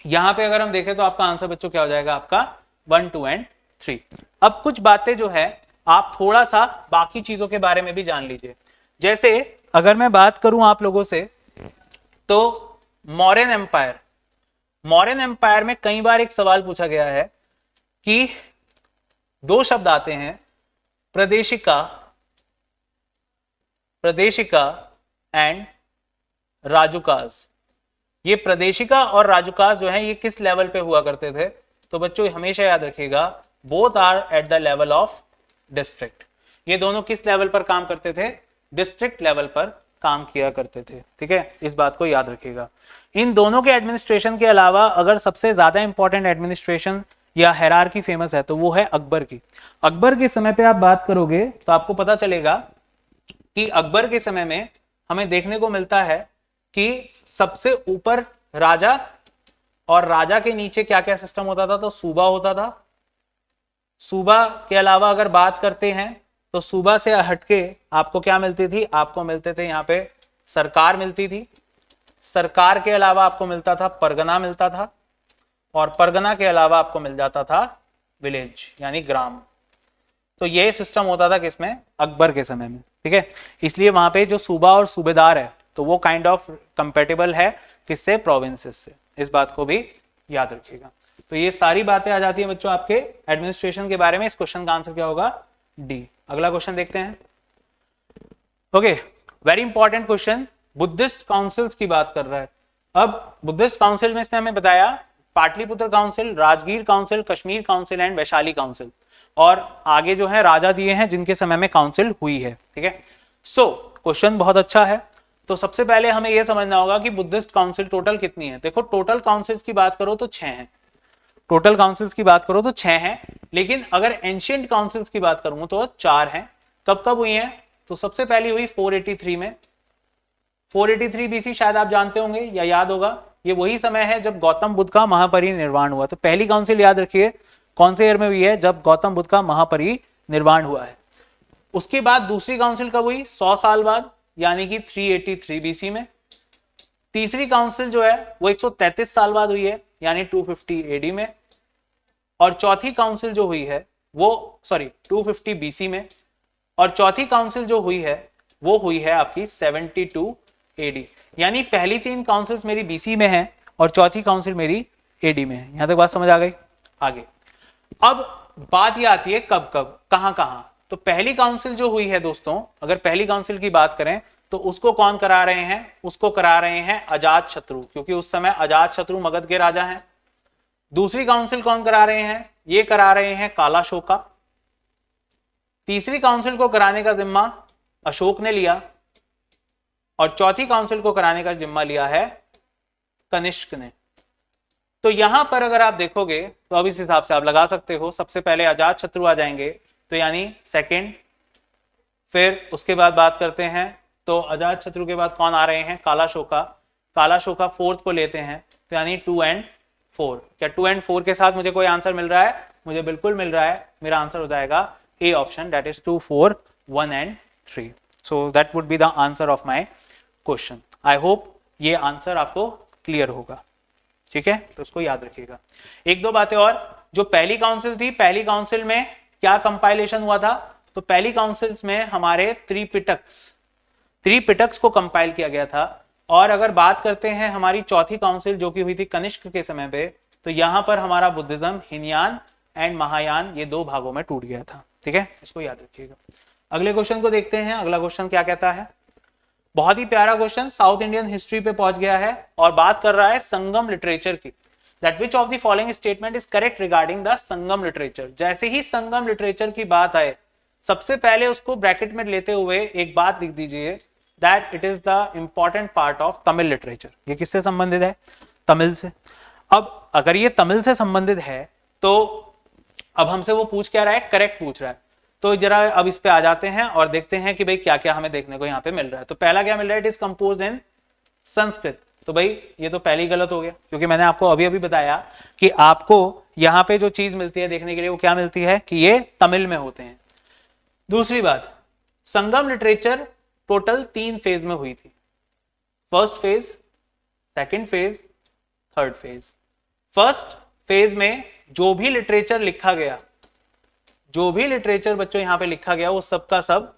यहाँ पे अगर हम देखें तो आपका आंसर बच्चों क्या हो जाएगा, आपका 1, 2 एंड 3। अब कुछ बातें जो है आप थोड़ा सा बाकी चीजों के बारे में भी जान लीजिए। जैसे अगर मैं बात करूं आप लोगों से, तो मौर्यन एम्पायर, मौर्यन एम्पायर में कई बार एक सवाल पूछा गया है कि दो शब्द आते हैं, प्रदेशिका, प्रदेशिका एंड राजुकाज। ये प्रदेशिका और राजुकाज जो है ये किस लेवल पे हुआ करते थे, तो बच्चों हमेशा याद रखिएगा both are at the level of district. ये दोनों किस लेवल पर काम करते थे, डिस्ट्रिक्ट लेवल पर काम किया करते थे, ठीक है, इस बात को याद रखिएगा। इन दोनों के एडमिनिस्ट्रेशन के अलावा अगर सबसे ज्यादा इंपॉर्टेंट एडमिनिस्ट्रेशन या हायरार्की फेमस है तो वो है अकबर की। अकबर के समय पे आप बात करोगे तो आपको पता चलेगा कि अकबर के समय में हमें देखने को मिलता है कि सबसे ऊपर राजा, और राजा के नीचे क्या क्या सिस्टम होता था, तो सूबा होता था। सूबा के अलावा अगर बात करते हैं तो सूबा से हटके आपको क्या मिलती थी, आपको मिलते थे यहाँ पे सरकार मिलती थी। सरकार के अलावा आपको मिलता था परगना मिलता था, और परगना के अलावा आपको मिल जाता था विलेज यानी ग्राम। तो ये सिस्टम होता था किसमें, अकबर के समय में, ठीक है। इसलिए वहां पे जो सूबा और सूबेदार है तो वो काइंड ऑफ कंपेटेबल है किससे, प्रोविंसेस से, इस बात को भी याद रखिएगा। तो ये सारी बातें आ जाती हैं बच्चों आपके एडमिनिस्ट्रेशन के बारे में। इस क्वेश्चन का आंसर क्या होगा, डी। अगला क्वेश्चन देखते हैं। Okay, very important question, Buddhist councils की बात कर रहा है। अब बुद्धिस्ट काउंसिल में इसने हमें बताया Pataliputra council, Rajgir council, Kashmir council and Vaishali council, और आगे जो है राजा दिए हैं जिनके समय में काउंसिल हुई है, ठीक है। क्वेश्चन बहुत अच्छा है। तो सबसे पहले हमें यह समझना होगा कि बुद्धिस्ट काउंसिल टोटल कितनी है। देखो टोटल काउंसिल्स की बात करो तो 6 हैं, टोटल काउंसिल्स की बात करो तो 6 हैं, लेकिन अगर एंशिएंट काउंसिल्स की बात करूं तो 4 हैं। कब कब हुई हैं, तो सबसे पहली हुई 483 में। 483 बीसी शायद आप जानते होंगे या याद होगा, ये वही समय है जब गौतम बुद्ध का महापरिनिर्वाण हुआ। तो पहली काउंसिल याद रखिए कौन से ईयर में हुई है, जब गौतम बुद्ध का महापरिनिर्वाण हुआ है। उसके बाद दूसरी काउंसिल कब हुई, 100 साल बाद, यानी कि 383 बीसी में। तीसरी काउंसिल जो है वो 133 साल बाद हुई है, यानी 250 एडी में। और चौथी काउंसिल जो हुई है वो 250 बीसी में, और चौथी काउंसिल जो हुई है वो हुई है आपकी 72 एडी। यानी पहली 3 काउंसिल्स मेरी बीसी में है और चौथी काउंसिल मेरी एडी में है। यहां तक बात समझ आ गई। आगे अब बात ये आती है कब कब कहां कहां। तो पहली काउंसिल जो हुई है दोस्तों, अगर पहली काउंसिल की बात करें तो उसको कौन करा रहे हैं, उसको करा रहे हैं अजात शत्रु, क्योंकि उस समय अजात शत्रु मगध के राजा हैं। दूसरी काउंसिल कौन करा रहे हैं, ये करा रहे हैं कालाशोका। तीसरी काउंसिल को कराने का जिम्मा अशोक ने लिया, और चौथी काउंसिल को कराने का जिम्मा लिया है कनिष्क ने। तो यहां पर अगर आप देखोगे तो अब इस हिसाब से आप लगा सकते हो, सबसे पहले अजात शत्रु आ जाएंगे, तो यानी सेकंड। फिर उसके बाद बात करते हैं तो अजात शत्रु के बाद कौन आ रहे हैं, कालाशोका। कालाशोका फोर्थ को लेते हैं, तो यानी 2 एंड 4। क्या 2 एंड 4 के साथ मुझे कोई आंसर मिल रहा है, मुझे बिल्कुल मिल रहा है। मेरा आंसर हो जाएगा A option, that is 2, 4, 1 and 3। So that would be the answer of my question. I hope ये आंसर आपको क्लियर होगा, ठीक है। तो उसको याद रखिएगा। एक दो बातें और, जो पहली काउंसिल थी, पहली काउंसिल में क्या कंपाइलेशन हुआ था, तो पहली काउंसिल्स में हमारे त्रिपिटक्स को कंपाइल किया गया था। और अगर बात करते हैं हमारी चौथी काउंसिल जो कि हुई थी कनिष्क के समय पे, तो यहां पर हमारा बुद्धिज्म हीनयान एंड महायान ये 2 भागों में टूट गया था, ठीक है, इसको याद रखिएगा। अगले क्वेश्चन को देखते हैं। अगला क्वेश्चन क्या कहता है, बहुत ही प्यारा क्वेश्चन, साउथ इंडियन हिस्ट्री पे पहुंच गया है और बात कर रहा है संगम लिटरेचर की। That which of the following statement is correct regarding the Sangam literature. जैसे ही संगम लिटरेचर की बात आए, सबसे पहले उसको ब्रैकेट में लेते हुए एक बात लिख दीजिए, that it is the important part of Tamil literature. ये किससे संबंधित है, तमिल से। अब अगर ये तमिल से संबंधित है तो अब हमसे वो पूछ क्या रहा है, करेक्ट पूछ रहा है। तो जरा अब इस पे आ जाते हैं और देखते हैं कि भाई क्या क्या हमें देखने को यहाँ पे मिल रहा है। तो पहला क्या मिल रहा है, इट इज कंपोज्ड इन संस्कृत। तो भाई ये तो पहली गलत हो गया, क्योंकि मैंने आपको अभी अभी बताया कि आपको यहाँ पे जो चीज मिलती है देखने के लिए वो क्या मिलती है कि ये तमिल में होते हैं। दूसरी बात, संगम लिटरेचर टोटल 3 फेज में हुई थी, first phase, second phase, third phase. First phase में जो भी लिटरेचर लिखा गया, जो भी लिटरेचर बच्चों यहां पे लिखा गया, वो सबका सब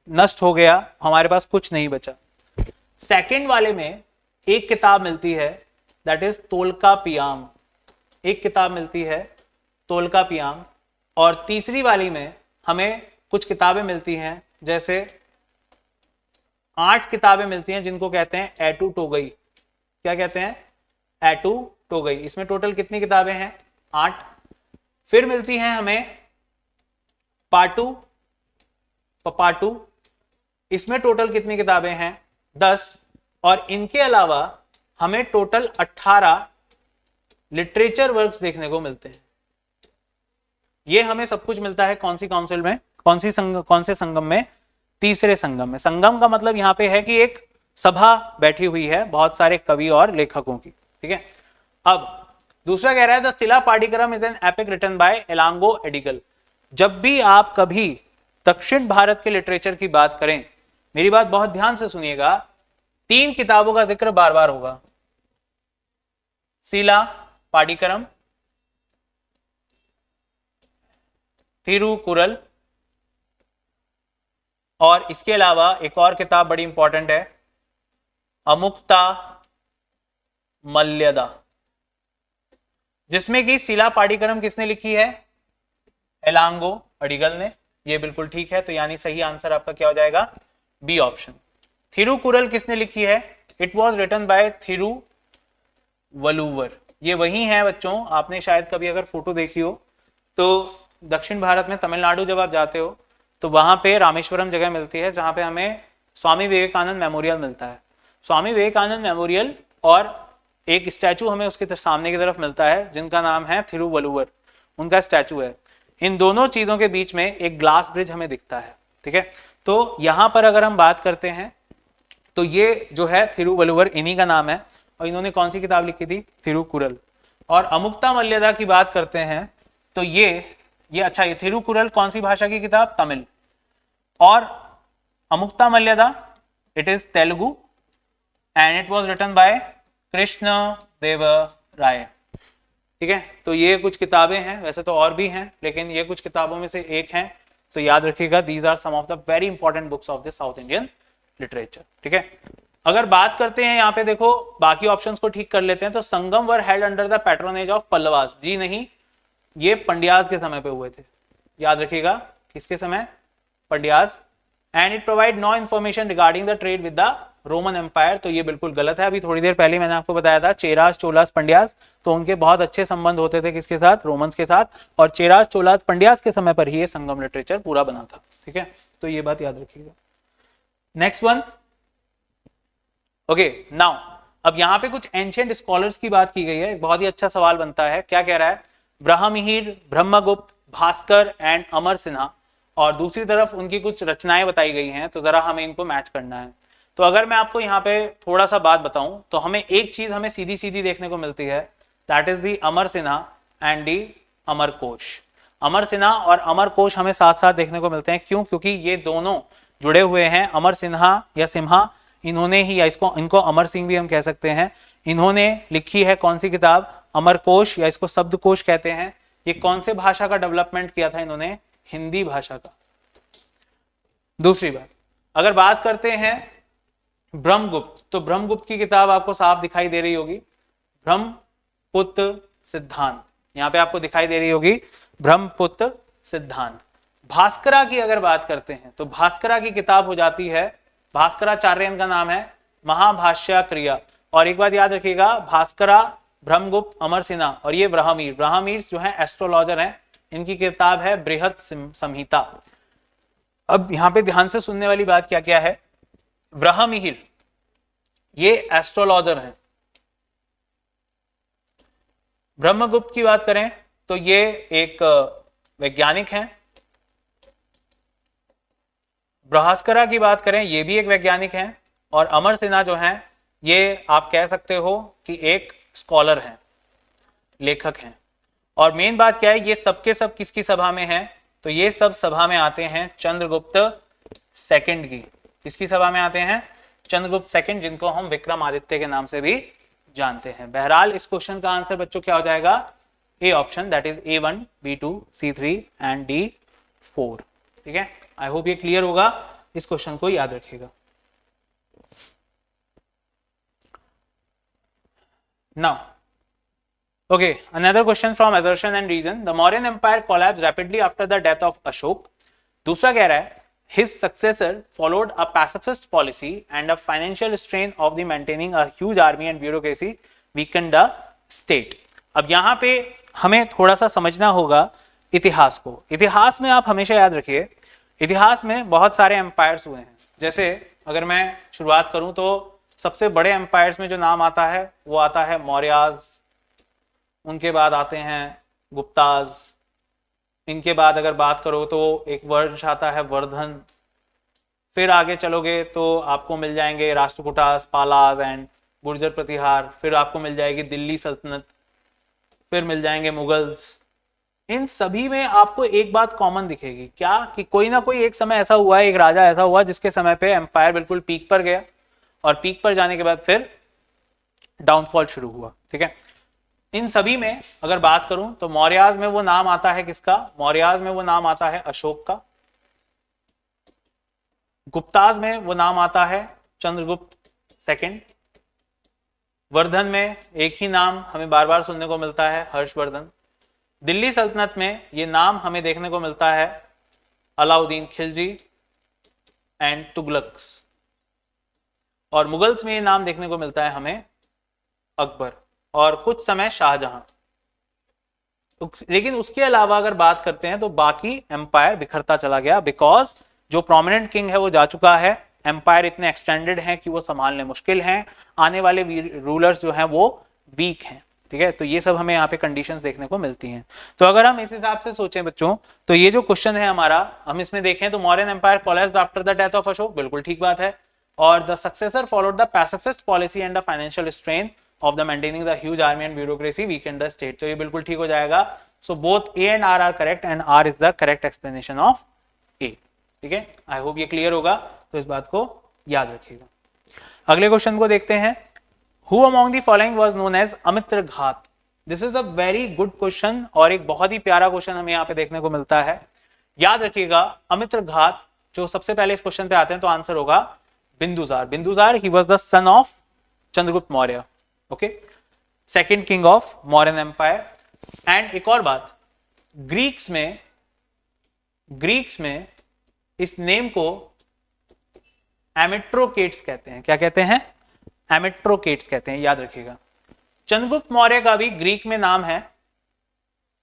नष्ट हो गया, हमारे पास कुछ नहीं बचा। सेकंड वाले में एक किताब मिलती है, दैट इज तोलकापियाम, एक किताब मिलती है तोलकापियाम। और तीसरी वाली में हमें कुछ किताबें मिलती हैं, जैसे 8 किताबें मिलती हैं जिनको कहते हैं एटू टोगई। क्या कहते हैं, एटू टोगई। इसमें टोटल कितनी किताबें हैं, 8। फिर मिलती हैं हमें पाटू पपाटू, इसमें टोटल कितनी किताबें हैं, 10। और इनके अलावा हमें टोटल 18 लिटरेचर वर्क्स देखने को मिलते हैं। ये हमें सब कुछ मिलता है कौन सी काउंसिल में, कौन से संगम में, तीसरे संगम में। संगम का मतलब यहां पे है कि एक सभा बैठी हुई है बहुत सारे कवि और लेखकों की, ठीक है। अब दूसरा कह रहा है the Silappatikaram is an epic written by Ilango Adigal. जब भी आप कभी दक्षिण भारत के लिटरेचर की बात करें, मेरी बात बहुत ध्यान से सुनिएगा, 3 किताबों का जिक्र बार बार होगा, शिला पाठ्यक्रम, थिरुकुरल, और इसके अलावा एक और किताब बड़ी इंपॉर्टेंट है, अमुक्ता मल्यदा, जिसमें कि शिला पाठ्यक्रम किसने लिखी है, एलांगो अडिगल ने। ये बिल्कुल ठीक है, तो यानी सही आंसर आपका क्या हो जाएगा, बी ऑप्शन। थिरुकुरल किसने लिखी है, it was written by Thiruvalluvar. ये वही है बच्चों, आपने शायद कभी अगर फोटो देखी हो तो दक्षिण भारत में तमिलनाडु जब आप जाते हो तो वहां पे रामेश्वरम जगह मिलती है जहां पे हमें स्वामी विवेकानंद मेमोरियल मिलता है। स्वामी विवेकानंद मेमोरियल और एक स्टैचू हमें उसके सामने की तरफ मिलता है जिनका नाम है थिरुवल्लुवर, उनका स्टैचू है। इन दोनों चीजों के बीच में एक ग्लास ब्रिज हमें दिखता है, ठीक है। तो यहां पर अगर हम बात करते हैं तो ये जो है थिरुवल्लुवर, इन्हीं का नाम है, और इन्होंने कौन सी किताब लिखी थी, थिरुकुरल। और अमुक्ता मल्यदा की बात करते हैं तो ये अच्छा, ये थिरुकुरल कौन सी भाषा की किताब, तमिल, और Amuktamalyada it is Telugu and it was written by Krishna Deva Raya, ठीक है। तो ये कुछ किताबें हैं, वैसे तो और भी हैं लेकिन ये कुछ किताबों में से एक हैं, तो याद रखिएगा, these are some of the very important books of the South Indian literature, ठीक है। अगर बात करते हैं यहाँ पे देखो, बाकी ऑप्शंस को ठीक कर लेते हैं, तो Sangam were held under the patronage of Pallavas. जी नहीं, ये पंड्याज के समय पे हुए थे, याद रखिएगा, किसके समय, Pandyas. And it provide no information regarding the trade with the Roman empire. तो ये बिल्कुल गलत है, अभी थोड़ी देर पहले मैंने आपको बताया था चेरास, चोलास, पंड्याज, तो उनके बहुत अच्छे संबंध होते थे किसके साथ, रोमन्स के साथ, और चेरास, चोलास, पंड्याज के समय पर ही ये संगम लिटरेचर पूरा बना था, ठीक है। तो ये बात याद रखिएगा। नेक्स्ट वन, ओके नाउ, अब यहाँ पे कुछ एंशिएंट स्कॉलर्स की बात की गई है। एक बहुत ही अच्छा सवाल बनता है, क्या कह रहा है, ब्रह्ममिहिर, ब्रह्मगुप्त, भास्कर एंड अमर सिन्हा, और दूसरी तरफ उनकी कुछ रचनाएं बताई गई हैं, तो जरा हमें इनको मैच करना है। तो अगर मैं आपको यहाँ पे थोड़ा सा बात बताऊं तो हमें एक चीज हमें सीधी सीधी देखने को मिलती है, that is the Amar Sinha and the Amar Kosh. Amar Sinha और अमर कोश हमें साथ साथ देखने को मिलते हैं, क्यों, क्योंकि ये दोनों जुड़े हुए हैं। अमर सिन्हा या सिम्हा, इन्होंने ही, या इनको अमर सिंह भी हम कह सकते हैं, इन्होंने लिखी है कौन सी किताब, अमर कोश, या इसको शब्द कोश कहते हैं। ये कौन से भाषा का डेवलपमेंट किया था इन्होंने, हिंदी भाषा का। दूसरी बात, अगर बात करते हैं ब्रह्मगुप्त, तो ब्रह्मगुप्त की किताब आपको साफ दिखाई दे रही होगी, ब्रह्मपुत्र सिद्धांत, यहां पे आपको दिखाई दे रही होगी ब्रह्मपुत्र सिद्धांत। भास्करा की अगर बात करते हैं तो भास्करा की किताब हो जाती है, भास्कराचार्य इनका नाम है, महाभाष्य क्रिया। और एक बात याद रखिएगा, भास्करा, ब्रह्मगुप्त, अमर सिन्हा और ये ब्राह्मीर, ब्राह्मीर जो है एस्ट्रोलॉजर हैं, इनकी किताब है बृहद संहिता। अब यहां पे ध्यान से सुनने वाली बात क्या क्या है, ब्राह्मीर ये एस्ट्रोलॉजर हैं, ब्रह्मगुप्त की बात करें तो ये एक वैज्ञानिक हैं, भास्करा की बात करें ये भी एक वैज्ञानिक हैं, और अमर सिन्हा जो हैं ये आप कह सकते हो कि एक स्कॉलर हैं, लेखक हैं। और मेन बात क्या है, ये सबके सब किसकी सभा में हैं, तो ये सब सभा में आते हैं चंद्रगुप्त सेकंड की। किसकी सभा में आते हैं, चंद्रगुप्त सेकंड, जिनको हम विक्रमादित्य के नाम से भी जानते हैं। बहरहाल इस क्वेश्चन का आंसर बच्चों क्या हो जाएगा, A option, that is A1, B2, C3 and D4। ठीक है, आई होप ये क्लियर होगा, इस क्वेश्चन को याद रखिएगा। Now okay, another question from assertion and reason. The Mauryan Empire collapsed rapidly after the death of Ashok. दूसरा कह रहा है his successor followed a pacifist policy and a financial strain of the maintaining a huge army and bureaucracy weakened the state. अब यहाँ पे हमें थोड़ा सा समझना होगा इतिहास को। इतिहास में आप हमेशा याद रखिए, इतिहास में बहुत सारे एम्पायर्स हुए हैं। जैसे अगर मैं शुरुआत करूं तो सबसे बड़े एम्पायर्स में जो नाम आता है वो आता है मौर्याज, उनके बाद आते हैं गुप्ताज, इनके बाद अगर बात करो तो एक वंश आता है वर्धन, फिर आगे चलोगे तो आपको मिल जाएंगे राष्ट्रकूटास, पालाज एंड गुर्जर प्रतिहार, फिर आपको मिल जाएगी दिल्ली सल्तनत, फिर मिल जाएंगे मुगल्स। इन सभी में आपको एक बात कॉमन दिखेगी, क्या कि कोई ना कोई एक समय ऐसा हुआ है, एक राजा ऐसा हुआ जिसके समय पे एम्पायर बिल्कुल पीक पर गया और पीक पर जाने के बाद फिर डाउनफॉल शुरू हुआ। ठीक है, इन सभी में अगर बात करूं तो मौर्याज में वो नाम आता है किसका, मौर्याज में वो नाम आता है अशोक का, गुप्ताज में वो नाम आता है चंद्रगुप्त सेकंड, वर्धन में एक ही नाम हमें बार बार सुनने को मिलता है हर्षवर्धन, दिल्ली सल्तनत में ये नाम हमें देखने को मिलता है अलाउद्दीन खिलजी एंड तुगलक्स, और मुगल्स में ये नाम देखने को मिलता है हमें अकबर और कुछ समय शाहजहां। लेकिन उसके अलावा अगर बात करते हैं तो बाकी एम्पायर बिखरता चला गया, बिकॉज जो प्रोमिनेंट किंग है वो जा चुका है, एम्पायर इतने एक्सटेंडेड हैं कि वो संभालने मुश्किल हैं, आने वाले रूलर्स जो हैं वो वीक हैं। ठीक है, तो ये सब हमें यहाँ पे कंडीशंस देखने को मिलती हैं। तो अगर हम इस हिसाब से सोचें बच्चों, तो ये जो क्वेश्चन है हमारा, हम इसमें देखें तो Mauryan empire collapsed after the death of Ashoka, बिल्कुल ठीक बात है, और the successor followed the pacifist policy and the financial strain of the maintaining the huge army and bureaucracy weakened the state, तो ये बिल्कुल ठीक हो जाएगा। So both A and R are correct and R is the correct explanation of A. ठीक है, I hope ये clear होगा, तो इस बात को याद रखिएगा। अगले क्वेश्चन को देखते हैं, who among the following was known as Amitraghata. This is a very good question और एक बहुत ही प्यारा क्वेश्चन हमें यहाँ पे देखने को मिलता है। याद रखिएगा, अमित्र घात जो सबसे पहले इस क्वेश्चन पे आते हैं तो आंसर होगा Bindusara. Bindusara he was the son of Chandragupta Maurya, okay, second king of Mauryan empire. And एक और बात, ग्रीक्स में इस नेम को एमिट्रोकेट्स कहते हैं। क्या कहते हैं? एमिट्रोकेट्स कहते हैं, याद रखिएगा। चंद्रगुप्त मौर्य का भी ग्रीक में नाम है,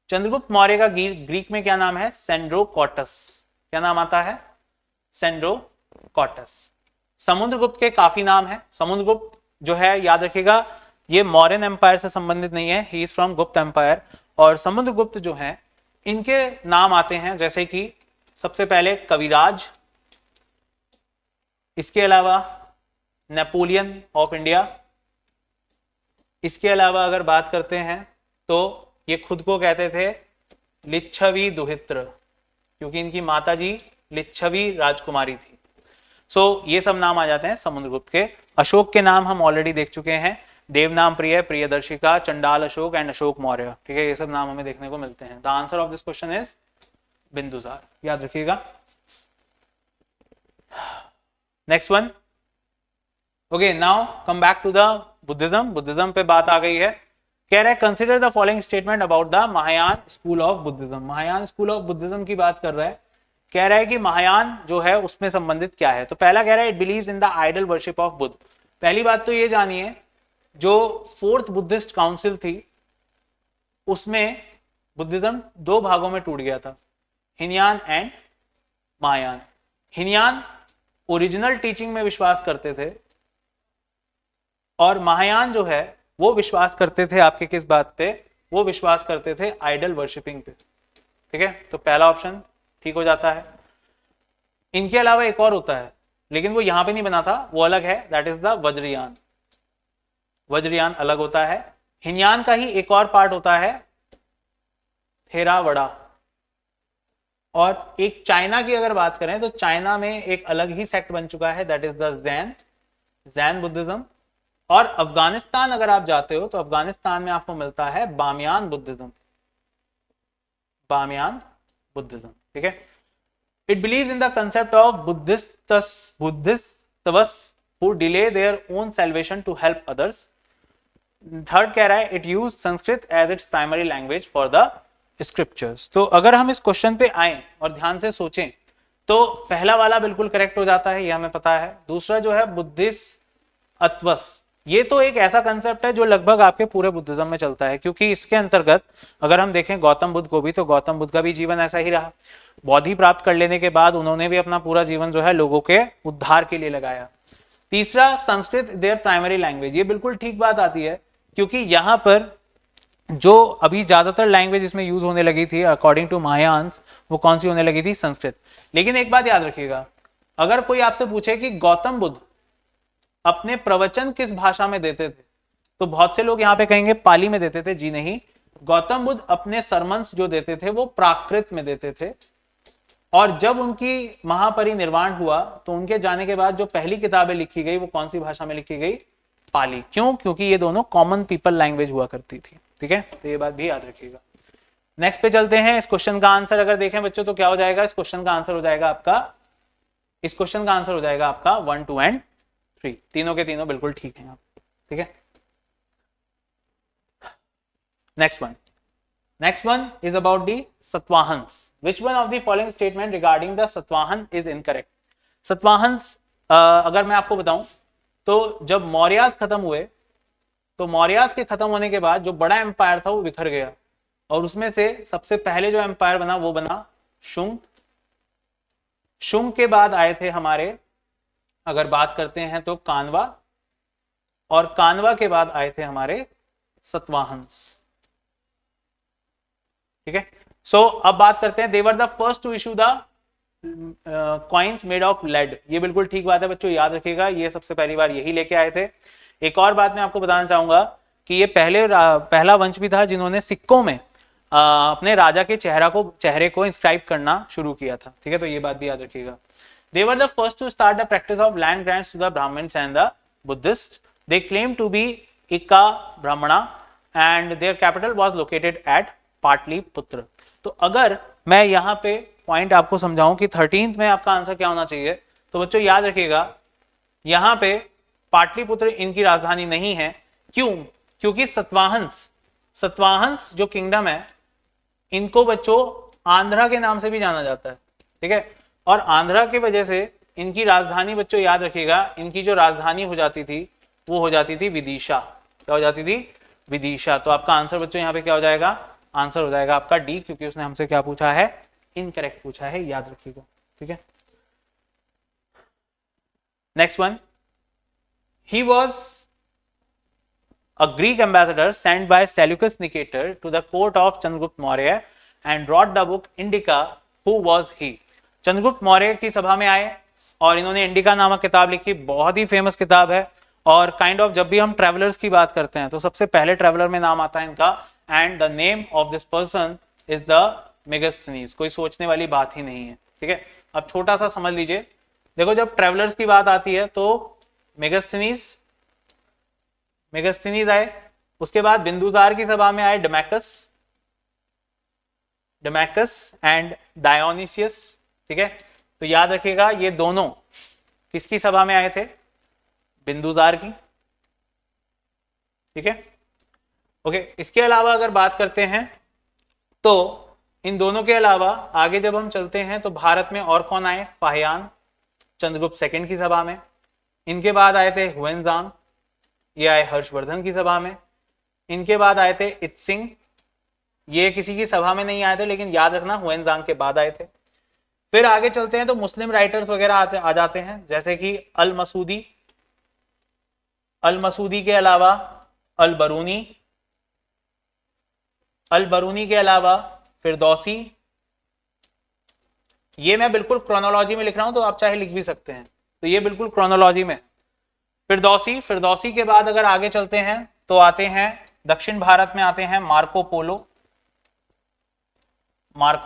चंद्रगुप्त मौर्य का ग्रीक में क्या नाम है? सेंड्रोकोटस। क्या नाम आता है? सेंड्रोकोटस। समुद्रगुप्त के काफी नाम है। समुद्रगुप्त जो है याद रखिएगा ये मौर्यन एम्पायर से संबंधित नहीं है, ही इज फ्रॉम गुप्त एम्पायर। और समुद्रगुप्त जो है इनके नाम आते हैं जैसे कि सबसे पहले कविराज, इसके अलावा नेपोलियन ऑफ इंडिया, इसके अलावा अगर बात करते हैं तो ये खुद को कहते थे लिच्छवी दुहित्र, क्योंकि इनकी माताजी लिच्छवी राजकुमारी थी। सो ये सब नाम आ जाते हैं समुद्रगुप्त के। अशोक के नाम हम ऑलरेडी देख चुके हैं, देवनाम प्रिय, प्रियदर्शिका, चंडाल अशोक एंड अशोक मौर्य। ठीक है, ये सब नाम हमें देखने को मिलते हैं। The answer of this question is Bindusara, याद रखिएगा। Next one, okay, now come back to the Buddhism. Buddhism पे बात आ गई है। कह रहा है consider the following statement about the Mahayana school of Buddhism. Mahayana school of Buddhism की बात कर रहा है। कह रहा है कि महायान जो है उसमें संबंधित क्या है। तो पहला कह रहा है it believes in the idol worship of Buddha. पहली बात तो ये जानिए, जो फोर्थ बुद्धिस्ट काउंसिल थी उसमें बुद्धिज्म दो भागों में टूट गया था, Hinayana and Mahayana. Hinayana original teaching में विश्वास करते थे और महायान जो है वो विश्वास करते थे आपके किस बात पे, वो विश्वास करते थे आइडल वर्शिपिंग पे। ठीक है, तो पहला ऑप्शन ठीक हो जाता है। इनके अलावा एक और होता है लेकिन वो यहां पे नहीं बना था, वो अलग है, that is the Vajrayana. Vajrayana अलग होता है। हिनयान का ही एक और पार्ट होता है थेरावड़ा। और एक चाइना की अगर बात करें तो चाइना में एक अलग ही सेक्ट बन चुका है, that is the Jain Buddhism. और अफगानिस्तान अगर आप जाते हो तो अफगानिस्तान में आपको मिलता है बामियान बुद्धिज्म। बामियान बुद्धिज्म, ठीक है। It believes in the concept of bodhisattvas who delay their own salvation to help others. Third कह रहा है it use Sanskrit as its primary language for the scriptures. तो अगर हम इस क्वेश्चन पे आए और ध्यान से सोचें तो पहला वाला बिल्कुल करेक्ट हो जाता है, ये हमें पता है। दूसरा जो है बुद्धिस्ट अत्वस, ये तो एक ऐसा कंसेप्ट है जो लगभग आपके पूरे बुद्धिज्म में चलता है, क्योंकि इसके अंतर्गत अगर हम देखें गौतम बुद्ध को भी, तो गौतम बुद्ध का भी जीवन ऐसा ही रहा। बौद्धि प्राप्त कर लेने के बाद उन्होंने भी अपना पूरा जीवन जो है लोगों के उद्धार के लिए लगाया। तीसरा संस्कृत देयर प्राइमरी लैंग्वेज, ये बिल्कुल ठीक बात आती है, क्योंकि यहां पर जो अभी ज्यादातर लैंग्वेज इसमें यूज होने लगी थी अकॉर्डिंग टू महायान्स, वो कौन सी होने लगी थी, संस्कृत। लेकिन एक बात याद रखिएगा, अगर कोई आपसे पूछे कि गौतम बुद्ध अपने प्रवचन किस भाषा में देते थे, तो बहुत से लोग यहां पे कहेंगे पाली में देते थे। जी नहीं, गौतम बुद्ध अपने सरमन्स जो देते थे वो प्राकृत में देते थे। और जब उनकी महापरिनिर्वाण हुआ तो उनके जाने के बाद जो पहली किताबें लिखी गई वो कौन सी भाषा में लिखी गई, पाली। क्यों? क्योंकि ये दोनों कॉमन पीपल लैंग्वेज हुआ करती थी। ठीक है, तो ये बात भी याद रखिएगा। नेक्स्ट पे चलते हैं। इस क्वेश्चन का आंसर अगर देखें बच्चों तो क्या हो जाएगा, इस क्वेश्चन का आंसर हो जाएगा आपका, इस क्वेश्चन का आंसर हो जाएगा आपका 1, 2 एंड 3, तीनों के तीनों बिल्कुल ठीक है। ठीक है, next one is about the Satavahanas. Which one of the following statement regarding the Satvahan is incorrect? सतवाहंस अगर मैं आपको बताऊं तो जब मौर्यास खत्म हुए तो मौर्यास के खत्म होने के बाद जो बड़ा एम्पायर था वो बिखर गया, और उसमें से सबसे पहले जो एम्पायर बना वो बना शुंग। शुंग के बाद आए थे हमारे, अगर बात करते हैं तो कानवा, और कानवा के बाद आए थे हमारे सतवाहंस। ठीक है, सो अब बात करते हैं, they were the first to issue the coins made of lead. ये बिल्कुल ठीक बात है बच्चों, याद रखिएगा, ये सबसे पहली बार यही लेके आए थे। एक और बात मैं आपको बताना चाहूंगा कि ये पहला वंश भी था जिन्होंने सिक्कों में अपने राजा के चेहरे को इंस्क्राइब करना शुरू किया था। ठीक है, तो ये बात भी याद रखिएगा। They were the first to start the practice of land grants to the Brahmans and the Buddhist. They claim to be ekabrahmana and their capital was located at Pataliputra. तो अगर मैं यहां पे पॉइंट आपको समझाऊं कि 13th में आपका आंसर क्या होना चाहिए, तो बच्चों याद रखिएगा यहां पे पाटलिपुत्र इनकी राजधानी नहीं है। क्यों? क्योंकि सतवाहंस जो किंगडम है इनको बच्चों आंध्रा के नाम से भी जाना जाता है। ठीक है, और आंध्रा की वजह से इनकी राजधानी बच्चों याद रखिएगा, इनकी जो राजधानी हो जाती थी वो हो जाती थी विदिशा। क्या हो जाती थी? विदिशा। तो आपका आंसर बच्चों यहाँ पे क्या हो जाएगा, आंसर हो जाएगा आपका डी, क्योंकि उसने हमसे क्या पूछा है, इनकरेक्ट पूछा है, याद रखिएगा। ठीक है, next one, he was a Greek ambassador sent by Seleucus Nicator to the court of Chandragupta Maurya and wrote the book Indica. Who was he? Chandragupta Maurya की सभा में आए और इन्होंने इंडिका नामक किताब लिखी, बहुत ही फेमस किताब है। और काइंड ऑफ जब भी हम ट्रेवलर्स की बात करते हैं तो सबसे पहले ट्रेवलर में नाम आता है इनका, and the name of this person is the Megasthenes. कोई सोचने वाली बात ही नहीं है। ठीक है, अब छोटा सा समझ लीजिए, देखो जब ट्रेवलर्स की बात आती है तो मेगास्थनीज आए, उसके बाद बिंदुसार की सभा में आए डेमैकस एंड डायोनिसियस। ठीक है, तो याद रखिएगा ये दोनों किसकी सभा में आए थे, बिंदुसार की। ठीक है, ओके। इसके अलावा अगर बात करते हैं तो इन दोनों के अलावा आगे जब हम चलते हैं तो भारत में और कौन आए, फाहियान चंद्रगुप्त सेकंड की सभा में। इनके बाद आए थे हुएनजांग, ये आए हर्षवर्धन की सभा में। इनके बाद आए थे इत्सिंग, ये किसी की सभा में नहीं आए थे, लेकिन याद रखना हुएनजांग के बाद आए थे। फिर आगे चलते हैं तो मुस्लिम राइटर्स वगैरह आ जाते हैं, जैसे कि अल मसूदी के अलावा अल बरूनी के अलावा फिरदौसी। ये मैं बिल्कुल क्रोनोलॉजी में लिख रहा हूं, तो आप चाहे लिख भी सकते हैं, तो ये बिल्कुल क्रोनोलॉजी में। फिरदौसी के बाद अगर आगे चलते हैं तो आते हैं दक्षिण भारत में, आते हैं मार्को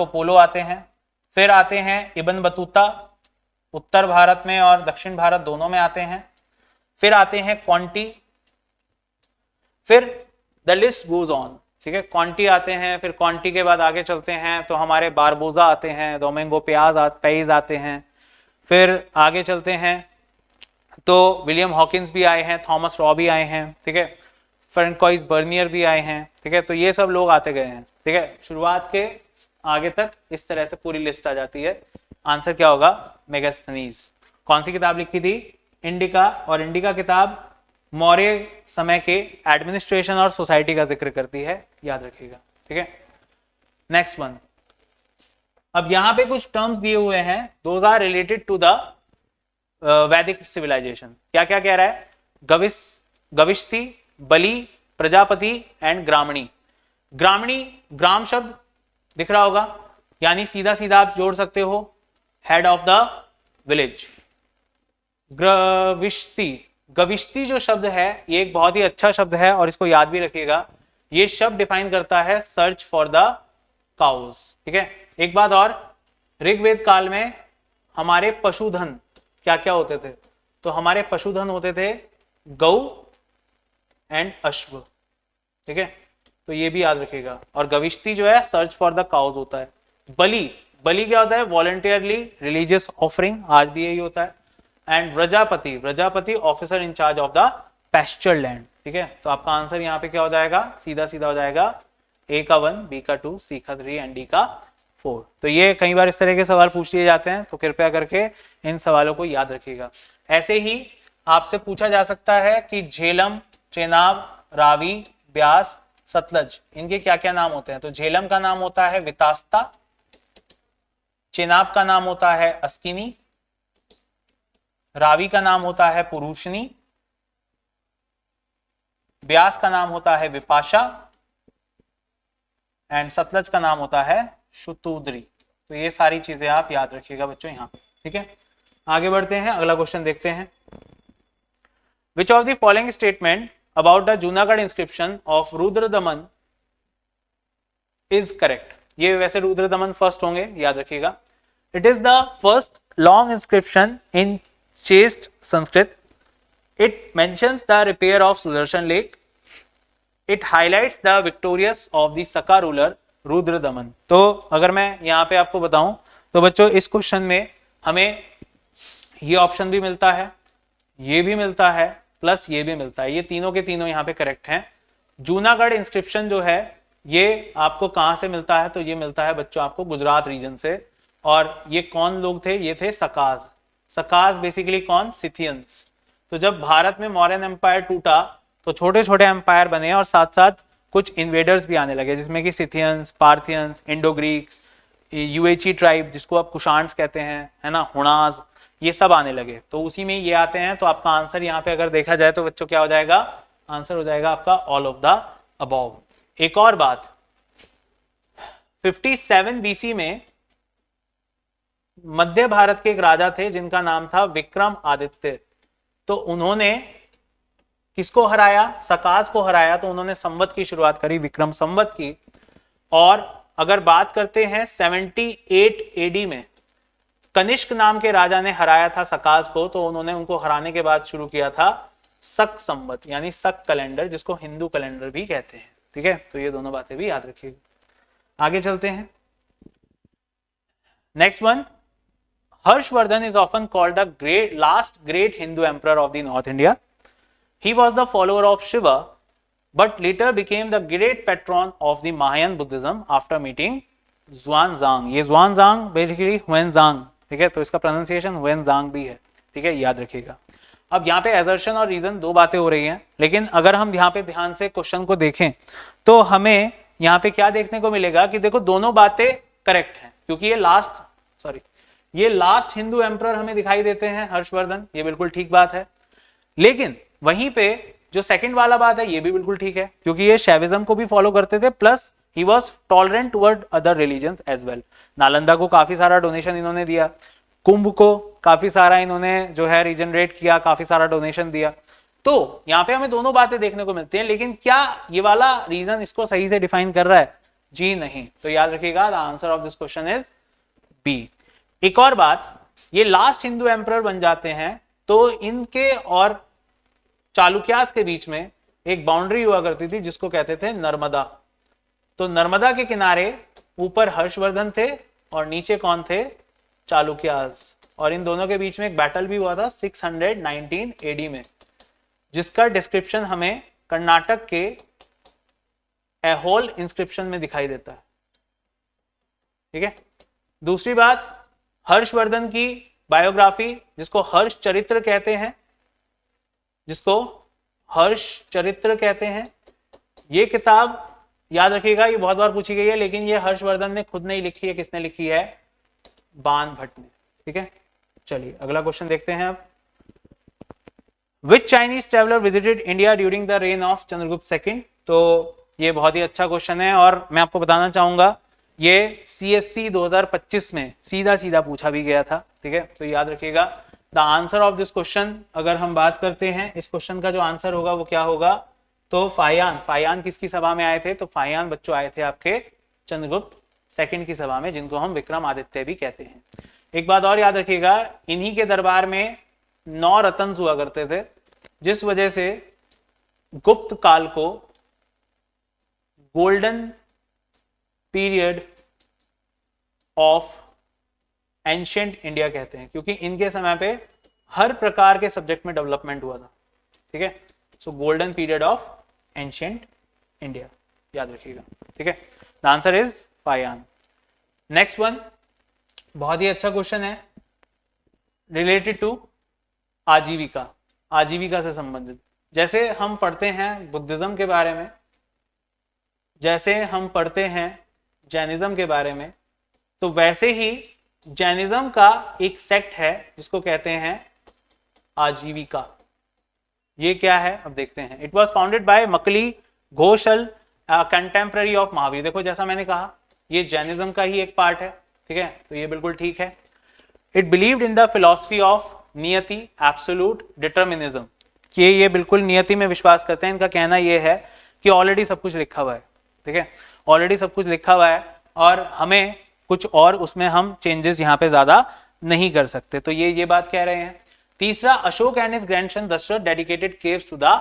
पोलो आते हैं। फिर आते हैं इब्न बतूता, उत्तर भारत में और दक्षिण भारत दोनों में आते हैं। फिर आते हैं कॉन्टी, फिर द लिस्ट गोज ऑन, ठीक है। कॉन्टी आते हैं, फिर कॉन्टी के बाद आगे चलते हैं तो हमारे बारबोजा आते हैं, डोमिंगो पेज आते हैं। फिर आगे चलते हैं तो विलियम हॉकिंस भी आए हैं, थॉमस रॉ भी आए हैं, ठीक है, फ्रेंकोइस बर्नियर भी आए हैं, ठीक है। तो ये सब लोग आते गए हैं, ठीक है। शुरुआत के आगे तक इस तरह से पूरी लिस्ट आ जाती है। आंसर क्या होगा, मेगास्थनीज। कौन सी किताब लिखी थी, इंडिका, और इंडिका किताब मौर्य समय के एडमिनिस्ट्रेशन और सोसाइटी का जिक्र करती है, याद रखिएगा, ठीक है। नेक्स्ट वन, अब यहां पे कुछ टर्म्स दिए हुए हैं, those are related to the Vedic civilisation. क्या क्या कह रहा है, गविष्ठी, बलि, प्रजापति एंड ग्रामणी। ग्राम शब्द दिख रहा होगा, यानी सीधा सीधा आप जोड़ सकते हो हेड ऑफ द विलेज। गविष्ठी जो शब्द है ये एक बहुत ही अच्छा शब्द है और इसको याद भी रखिएगा। ये शब्द डिफाइन करता है सर्च फॉर द काउज, ठीक है। एक बात और, ऋग्वेद काल में हमारे पशुधन क्या क्या होते थे, तो हमारे पशुधन होते थे गौ एंड अश्व, ठीक है। तो ये भी याद रखिएगा। और गविष्ठी जो है सर्च फॉर द काउज होता है। बलि क्या होता है, वॉलंटियरली रिलीजियस ऑफरिंग, आज भी यही होता है। And Prajapati officer in charge of the pasture land, ठीक है। तो आपका आंसर यहाँ पे क्या हो जाएगा, सीधा सीधा हो जाएगा, ए का 1, बी का 2, सी का 3 एंड डी का 4। तो ये कई बार इस तरह के सवाल पूछ लिए जाते हैं, तो कृपया करके इन सवालों को याद रखिएगा। ऐसे ही आपसे पूछा जा सकता है कि झेलम, चेनाब, रावी, ब्यास, सतलज, इनके क्या क्या नाम होते हैं। तो झेलम का नाम होता है वितास्ता, चेनाब का नाम होता है अस्किनी, रावी का नाम होता है पुरुषनी, ब्यास का नाम होता है विपाशा एंड सतलज का नाम होता है शुतुद्री। तो ये सारी चीजें आप याद रखिएगा बच्चों यहाँ पे, ठीक है। आगे बढ़ते हैं, अगला क्वेश्चन देखते हैं। Which of the following statement about the Junagadh inscription of Rudradaman is correct. ये वैसे रुद्रदमन फर्स्ट होंगे, याद रखिएगा। It is the first long inscription in chest Sanskrit. It mentions the repair of Sudarshan lake. It highlights the victorious of the सका ruler Rudradaman. तो अगर मैं यहाँ पे आपको बताऊं तो बच्चों इस क्वेश्चन में हमें ये ऑप्शन भी मिलता है, ये भी मिलता है, प्लस ये भी मिलता है। ये तीनों के तीनों यहाँ पे करेक्ट हैं। जूनागढ़ इंस्क्रिप्शन जो है ये आपको कहाँ से मिलता है, तो ये मिलता है बच्चों आपको गुजरात रीजन से। और ये कौन लोग थे, ये थे सकाज बेसिकली कौन, सिथियंस। तो जब भारत में मौर्यन एम्पायर टूटा तो छोटे छोटे एम्पायर बने और साथ साथ कुछ इन्वेडर्स भी आने लगे, जिसमें कि Scythians, Parthians, Indo Greeks, Yuezhi tribe जिसको आप कुशान्स कहते हैं, है ना, हुणाज, ये सब आने लगे। तो उसी में ये आते हैं। तो आपका आंसर यहाँ पे अगर देखा जाए तो बच्चों क्या हो जाएगा, आंसर हो जाएगा आपका ऑल ऑफ द अबव। एक और बात, 57 बीसी में मध्य भारत के एक राजा थे जिनका नाम था विक्रम आदित्य। तो उन्होंने किसको हराया, सकाज को हराया। तो उन्होंने संवत की शुरुआत करी, विक्रम संवत की। और अगर बात करते हैं 78 एडी में कनिष्क नाम के राजा ने हराया था सकाज को। तो उन्होंने उनको हराने के बाद शुरू किया था शक संवत, यानी शक कैलेंडर, जिसको हिंदू कैलेंडर भी कहते हैं, ठीक है। तो ये दोनों बातें भी याद रखिएगा। आगे चलते हैं। Next one, Harshvardhan is often called the last great Hindu emperor of the North India. He was the follower of Shiva, but later became the great patron of the Mahayan Buddhism after meeting ज़ुआनज़ांग, ये ज़ुआनज़ांग basically हुएनज़ांग, ठीक है, तो इसका pronunciation हुएनज़ांग भी है, ठीक है, याद रखिएगा। अब यहाँ पे एजर्शन और रीजन दो बातें हो रही हैं, लेकिन अगर हम यहाँ पे ध्यान से क्वेश्चन को देखें तो हमें यहाँ पे क्या देखने को मिलेगा कि देखो दोनों बातें करेक्ट हैं, क्योंकि ये लास्ट हिंदू एम्परर हमें दिखाई देते हैं हर्षवर्धन, ये बिल्कुल ठीक बात है। लेकिन वहीं पे जो सेकंड वाला बात है ये भी बिल्कुल ठीक है, क्योंकि ये शैविज्म को भी फॉलो करते थे, plus he was tolerant toward other religions as well. Nalanda को काफी सारा डोनेशन इन्होंने दिया, कुंभ को काफी सारा इन्होंने जो है रीजनरेट किया, काफी सारा डोनेशन दिया। तो यहाँ पे हमें दोनों बातें देखने को मिलती हैं, लेकिन क्या ये वाला रीजन इसको सही से डिफाइन कर रहा है? जी नहीं। तो याद रखिएगा the answer of this question is B. एक और बात, ये लास्ट हिंदू एम्परर बन जाते हैं तो इनके और चालुक्यास के बीच में एक बाउंड्री हुआ करती थी जिसको कहते थे नर्मदा। तो नर्मदा के किनारे ऊपर हर्षवर्धन थे और नीचे कौन थे? चालुक्यास। और इन दोनों के बीच में एक बैटल भी हुआ था 619 एडी में, जिसका डिस्क्रिप्शन हमें कर्नाटक के एहोल इंस्क्रिप्शन में दिखाई देता है, ठीक है। दूसरी बात, हर्षवर्धन की बायोग्राफी जिसको हर्ष चरित्र कहते हैं, ये किताब याद रखिएगा ये बहुत बार पूछी गई है, लेकिन ये हर्षवर्धन ने खुद नहीं लिखी है, किसने लिखी है? बाण भट्ट ने, ठीक है। चलिए अगला क्वेश्चन देखते हैं अब। Which Chinese traveler visited India during the reign of Chandragupta II? तो ये बहुत ही अच्छा क्वेश्चन है और मैं आपको बताना चाहूंगा ये CSC 2025 में सीधा पूछा भी गया था, ठीक है। तो याद रखिएगा the answer of this question, अगर हम बात करते हैं इस क्वेश्चन का जो आंसर होगा वो क्या होगा? तो फायान किसकी सभा में आए थे? तो फायान बच्चों आए थे आपके चंद्रगुप्त II की सभा में, जिनको हम विक्रमादित्य भी कहते हैं। एक बात और याद रखिएगा, इन्हीं के दरबार में 9 रत्न हुआ करते थे, जिस वजह से गुप्त काल को golden period of ancient India कहते हैं, क्योंकि इनके समय पे हर प्रकार के सब्जेक्ट में डेवलपमेंट हुआ था, ठीक है। सो golden period of ancient India, याद रखिएगा, ठीक है। The answer is फायान। Next one बहुत ही अच्छा क्वेश्चन है, रिलेटेड टू आजीविका से संबंधित। जैसे हम पढ़ते हैं बुद्धिज्म के बारे में, जैसे हम पढ़ते हैं जैनिज्म के बारे में, तो वैसे ही जैनिज्म का एक सेक्ट है जिसको कहते हैं आजीविका। ये क्या है अब देखते हैं। It was founded by मकली Ghoshal, contemporary of Mahavir. देखो जैसा मैंने कहा ये जैनिज्म का ही एक पार्ट है, ठीक है, तो ये बिल्कुल ठीक है। It believed in the philosophy of नियति, एब्सोल्यूट डिटर्मिनिज्म, कि ये बिल्कुल नियति में विश्वास करते हैं। इनका कहना ये है कि ऑलरेडी सब कुछ लिखा हुआ है, ठीक है, ऑलरेडी सब कुछ लिखा हुआ है और हमें कुछ और उसमें हम चेंजेस यहाँ पे ज्यादा नहीं कर सकते, तो ये बात कह रहे हैं। तीसरा, Ashoka and his grandson Dasharatha dedicated caves to the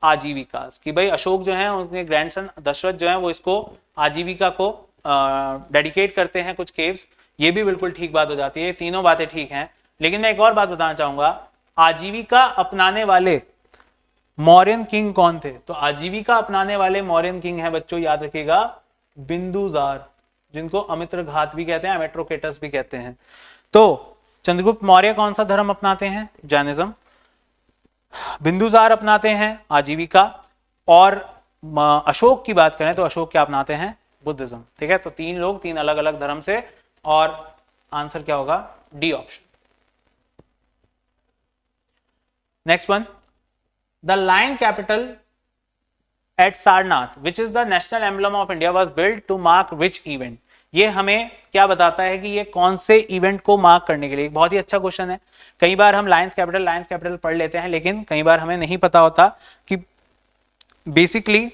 Ajivikas, कि भाई अशोक जो है उनके ग्रैंडसन दशरथ जो है वो इसको आजीविका को डेडिकेट करते हैं कुछ केव्स, ये भी बिल्कुल ठीक बात हो जाती है। तीनों बातें ठीक हैं, लेकिन मैं एक और बात बताना चाहूंगा, आजीविका अपनाने वाले मौर्यन किंग कौन थे? तो आजीविका अपनाने वाले मौर्यन किंग हैं बच्चों, याद रखिएगा, बिंदुसार, जिनको अमित्र घात भी कहते हैं, अमेट्रोकेटस भी कहते हैं। तो चंद्रगुप्त मौर्य कौन सा धर्म अपनाते हैं? जैनिज्म। बिंदुसार अपनाते हैं आजीविका, और अशोक की बात करें तो अशोक क्या अपनाते हैं? बुद्धिज्म, ठीक है। तो 3 लोग 3 अलग अलग धर्म से, और आंसर क्या होगा? D option. Next one, the lion capital at Sarnath which is the national emblem of India was build to mark which event. ये हमें क्या बताता है कि ये कौन से इवेंट को मार्क करने के लिए? बहुत ही अच्छा क्वेश्चन है। कई बार हम लायंस कैपिटल पढ़ लेते हैं, लेकिन कई बार हमें नहीं पता होता कि बेसिकली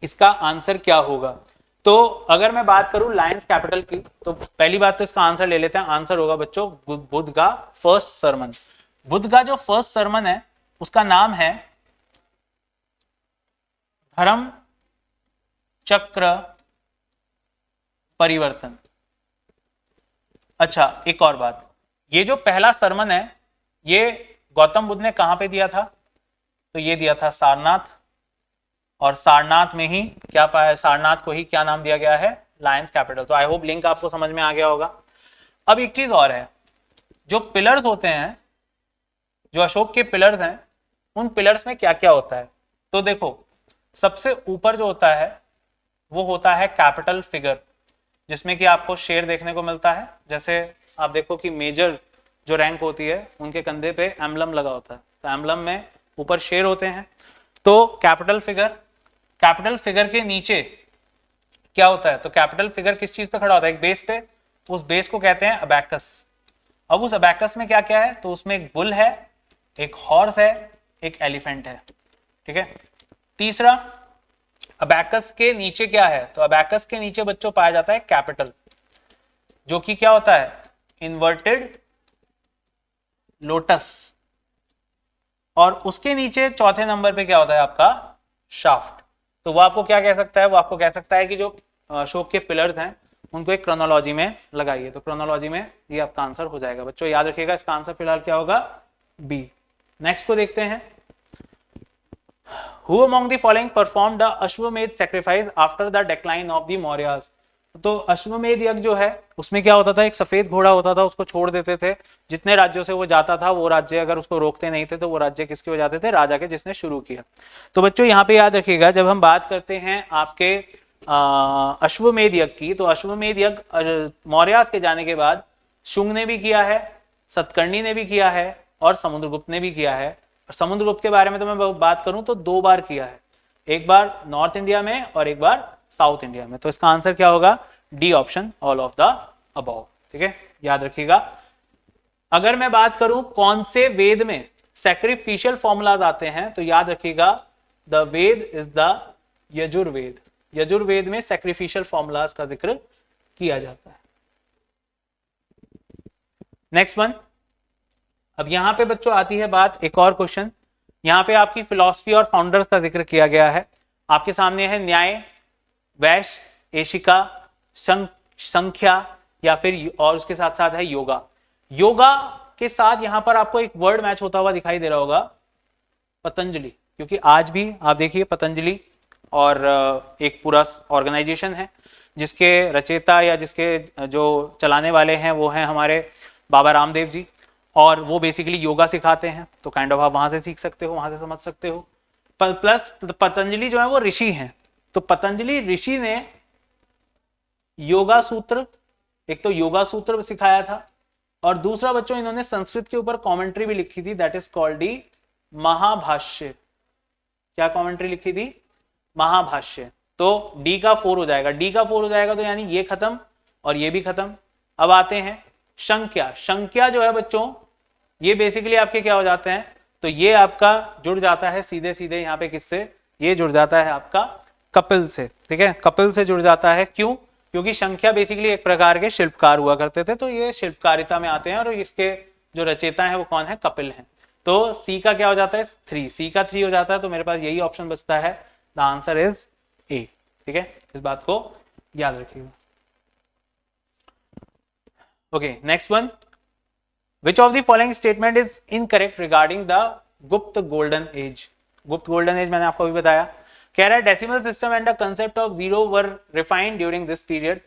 इसका आंसर क्या होगा। तो अगर मैं बात करूं लायंस कैपिटल की, तो पहली बात तो इसका आंसर ले लेते हैं। आंसर होगा बच्चों बुद्ध का फर्स्ट सरमन। बुद्ध का जो फर्स्ट सरमन है उसका नाम है धर्म चक्र परिवर्तन। अच्छा, एक और बात, ये जो पहला सरमन है ये गौतम बुद्ध ने कहां पे दिया था? तो ये दिया था सारनाथ, और सारनाथ में ही क्या पाया? सारनाथ को ही क्या नाम दिया गया है? Lions capital. तो आई होप लिंक आपको समझ में आ गया होगा। अब एक चीज और है, जो पिलर्स होते हैं, जो अशोक के पिलर्स हैं, उन पिलर्स में क्या क्या होता है। तो देखो, सबसे ऊपर जो होता है वो होता है कैपिटल फिगर, जिसमें कि आपको शेर देखने को मिलता है। जैसे आप देखो कि मेजर जो रैंक होती है उनके कंधे पे एम्बलम लगा होता है, तो एम्बलम में ऊपर शेर होते हैं। तो कैपिटल फिगर के नीचे क्या होता है, तो कैपिटल फिगर किस चीज पे खड़ा होता है, एक बेस पे, उस बेस को कहते हैं अबैकस। अब उस अबैकस में क्या क्या है, तो उसमें एक बुल है, एक हॉर्स है, एक एलिफेंट है, ठीक है। तीसरा, अबैकस के नीचे क्या है, तो अबैकस के नीचे बच्चों पाया जाता है कैपिटल, जो कि क्या होता है, इन्वर्टेड लोटस। और उसके नीचे चौथे नंबर पे क्या होता है आपका, शाफ्ट। तो वो आपको क्या कह सकता है, वो आपको कह सकता है कि जो अशोक के पिलर्स हैं उनको एक क्रोनोलॉजी में लगाइए। तो क्रोनोलॉजी में ये आपका आंसर हो जाएगा। बच्चों याद रखिएगा, इसका आंसर फिलहाल क्या होगा, बी। नेक्स्ट को देखते हैं। Who among the following performed the अश्वमेध sacrifice after the decline of the Mauryas? तो अश्वमेध यज्ञ जो है उसमें क्या होता था, एक सफेद घोड़ा होता था, उसको छोड़ देते थे, जितने राज्यों से वो जाता था वो राज्य अगर उसको रोकते नहीं थे तो वो राज्य किसके हो जाते थे, राजा के, जिसने शुरू किया। तो बच्चों यहाँ पे याद रखिएगा, जब हम बात करते हैं आपके अश्वमेध यज्ञ की, तो अश्वमेध यज्ञ मौर्यास के जाने के बाद शुंग ने भी किया है, सतकर्णी ने भी किया है और समुद्रगुप्त ने भी किया है। समुद्रगुप्त के बारे में तो मैं बात करूं तो 2 बार किया है, एक बार नॉर्थ इंडिया में और एक बार साउथ इंडिया में। तो इसका आंसर क्या होगा, D option, all of the above, ठीक है, याद रखिएगा। अगर मैं बात करूं कौन से वेद में सैक्रिफिशियल फॉर्मूलाज आते हैं, तो याद रखिएगा the Veda is the Yajurveda. Yajurveda में सैक्रिफिशियल फॉर्मूलाज का जिक्र किया जाता है। Next one. अब यहां पे बच्चों आती है बात, एक और क्वेश्चन, यहां पे आपकी फिलॉसफी और फाउंडर्स का जिक्र किया गया है। आपके सामने है न्याय, वैश्य, एशिका, संख्या या फिर, और उसके साथ साथ है योगा। योगा के साथ यहां पर आपको एक वर्ड मैच होता हुआ दिखाई दे रहा होगा, पतंजलि, क्योंकि आज भी आप देखिए पतंजलि और एक पूरा ऑर्गेनाइजेशन है जिसके रचयिता या जिसके जो चलाने वाले हैं वो हैं हमारे बाबा रामदेव जी, और वो बेसिकली योगा सिखाते हैं। तो काइंड ऑफ आप वहां से सीख सकते हो, वहां से समझ सकते हो। प्लस पतंजलि जो है वो ऋषि हैं, तो पतंजलि ऋषि ने योगा सूत्र, एक तो योगा सूत्र सिखाया था, और दूसरा बच्चों इन्होंने संस्कृत के ऊपर कमेंट्री भी लिखी थी, that is called the Mahabhashya. क्या कमेंट्री लिखी थी, महाभाष्य। तो डी का 4 हो जाएगा, डी का 4 हो जाएगा, तो यानी ये खत्म और ये भी खत्म। अब आते हैं संख्या। संख्या जो है बच्चों ये बेसिकली आपके क्या हो जाते हैं, तो ये आपका जुड़ जाता है सीधे सीधे यहाँ पे किससे, ये जुड़ जाता है आपका कपिल से, ठीक है, कपिल से जुड़ जाता है। क्यों, क्योंकि संख्या बेसिकली एक प्रकार के शिल्पकार हुआ करते थे, तो ये शिल्पकारिता में आते हैं, और इसके जो रचयिता है वो कौन है, कपिल हैं। तो सी का क्या हो जाता है, 3, सी का 3 हो जाता है, तो मेरे पास यही ऑप्शन बचता है, द आंसर इज ए, ठीक है, इस बात को याद रखिएगा। Okay, next one. Which of the following statement is incorrect regarding the Gupta Golden Age? Gupta Golden Age मैंने आपको अभी बताया, कह रहा है decimal system and the concept of zero were refined during this period.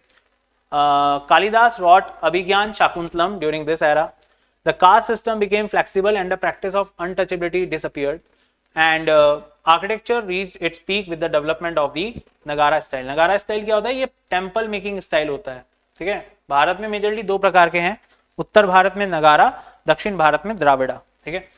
Kalidas wrote Abhigyan Shakuntalam during this era. The caste system became flexible and the practice of untouchability disappeared. And architecture reached its peak with the development of the Nagara style. Nagara style क्या होता है, ये temple making style होता है, ठीक है। भारत में majorly 2 प्रकार के हैं, उत्तर भारत में नगारा, दक्षिण भारत में द्राविड़ा, ठीक है।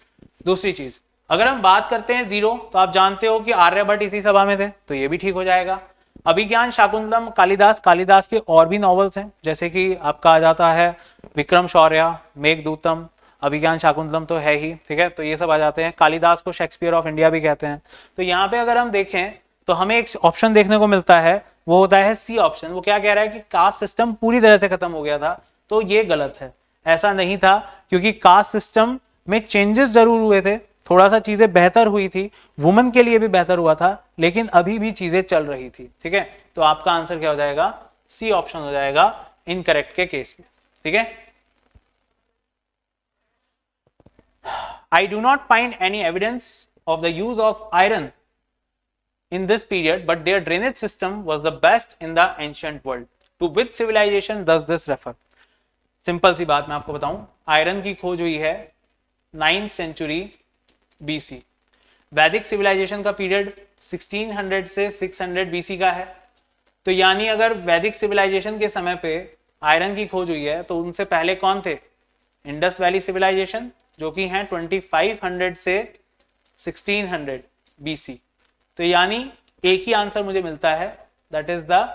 दूसरी चीज, अगर हम बात करते हैं जीरो, तो आप जानते हो कि आर्यभट्ट इसी सभा में थे, तो ये भी ठीक हो जाएगा। अभिज्ञान शाकुंतलम कालिदास के और भी नॉवेल्स हैं, जैसे कि आपका आ जाता है विक्रम शौर्य, मेघदूतम, अभिज्ञान शाकुंतलम तो है ही, ठीक है, तो ये सब आ जाते हैं। कालिदास को शेक्सपियर ऑफ इंडिया भी कहते हैं। तो यहाँ पे अगर हम देखें तो हमें एक ऑप्शन देखने को मिलता है, वो होता है सी ऑप्शन। वो क्या कह रहा है कि कास्ट सिस्टम पूरी तरह से खत्म हो गया था, तो ये गलत है, ऐसा नहीं था, क्योंकि कास्ट सिस्टम में चेंजेस जरूर हुए थे, थोड़ा सा चीजें बेहतर हुई थी, वुमेन के लिए भी बेहतर हुआ था, लेकिन अभी भी चीजें चल रही थी, ठीक है। तो आपका आंसर क्या हो जाएगा, सी ऑप्शन हो जाएगा इनकरेक्ट के केस में, ठीक है। I do not find any evidence of the use of iron in this period, but their drainage system was the best in the ancient world. To which civilisation does this refer? Simple सी बात मैं आपको बताऊं, iron की खोज हुई है 9th century BC. वैदिक सिविलाइजेशन का पीरियड 1600 से 600 बीसी का है। तो यानी अगर वैदिक सिविलाइजेशन के समय पे आयरन की खोज हुई है तो उनसे पहले कौन थे? इंडस वैली सिविलाइजेशन, जो कि हैं 2500 से 1600 बीसी। तो यानी एक ही आंसर मुझे मिलता है, that is the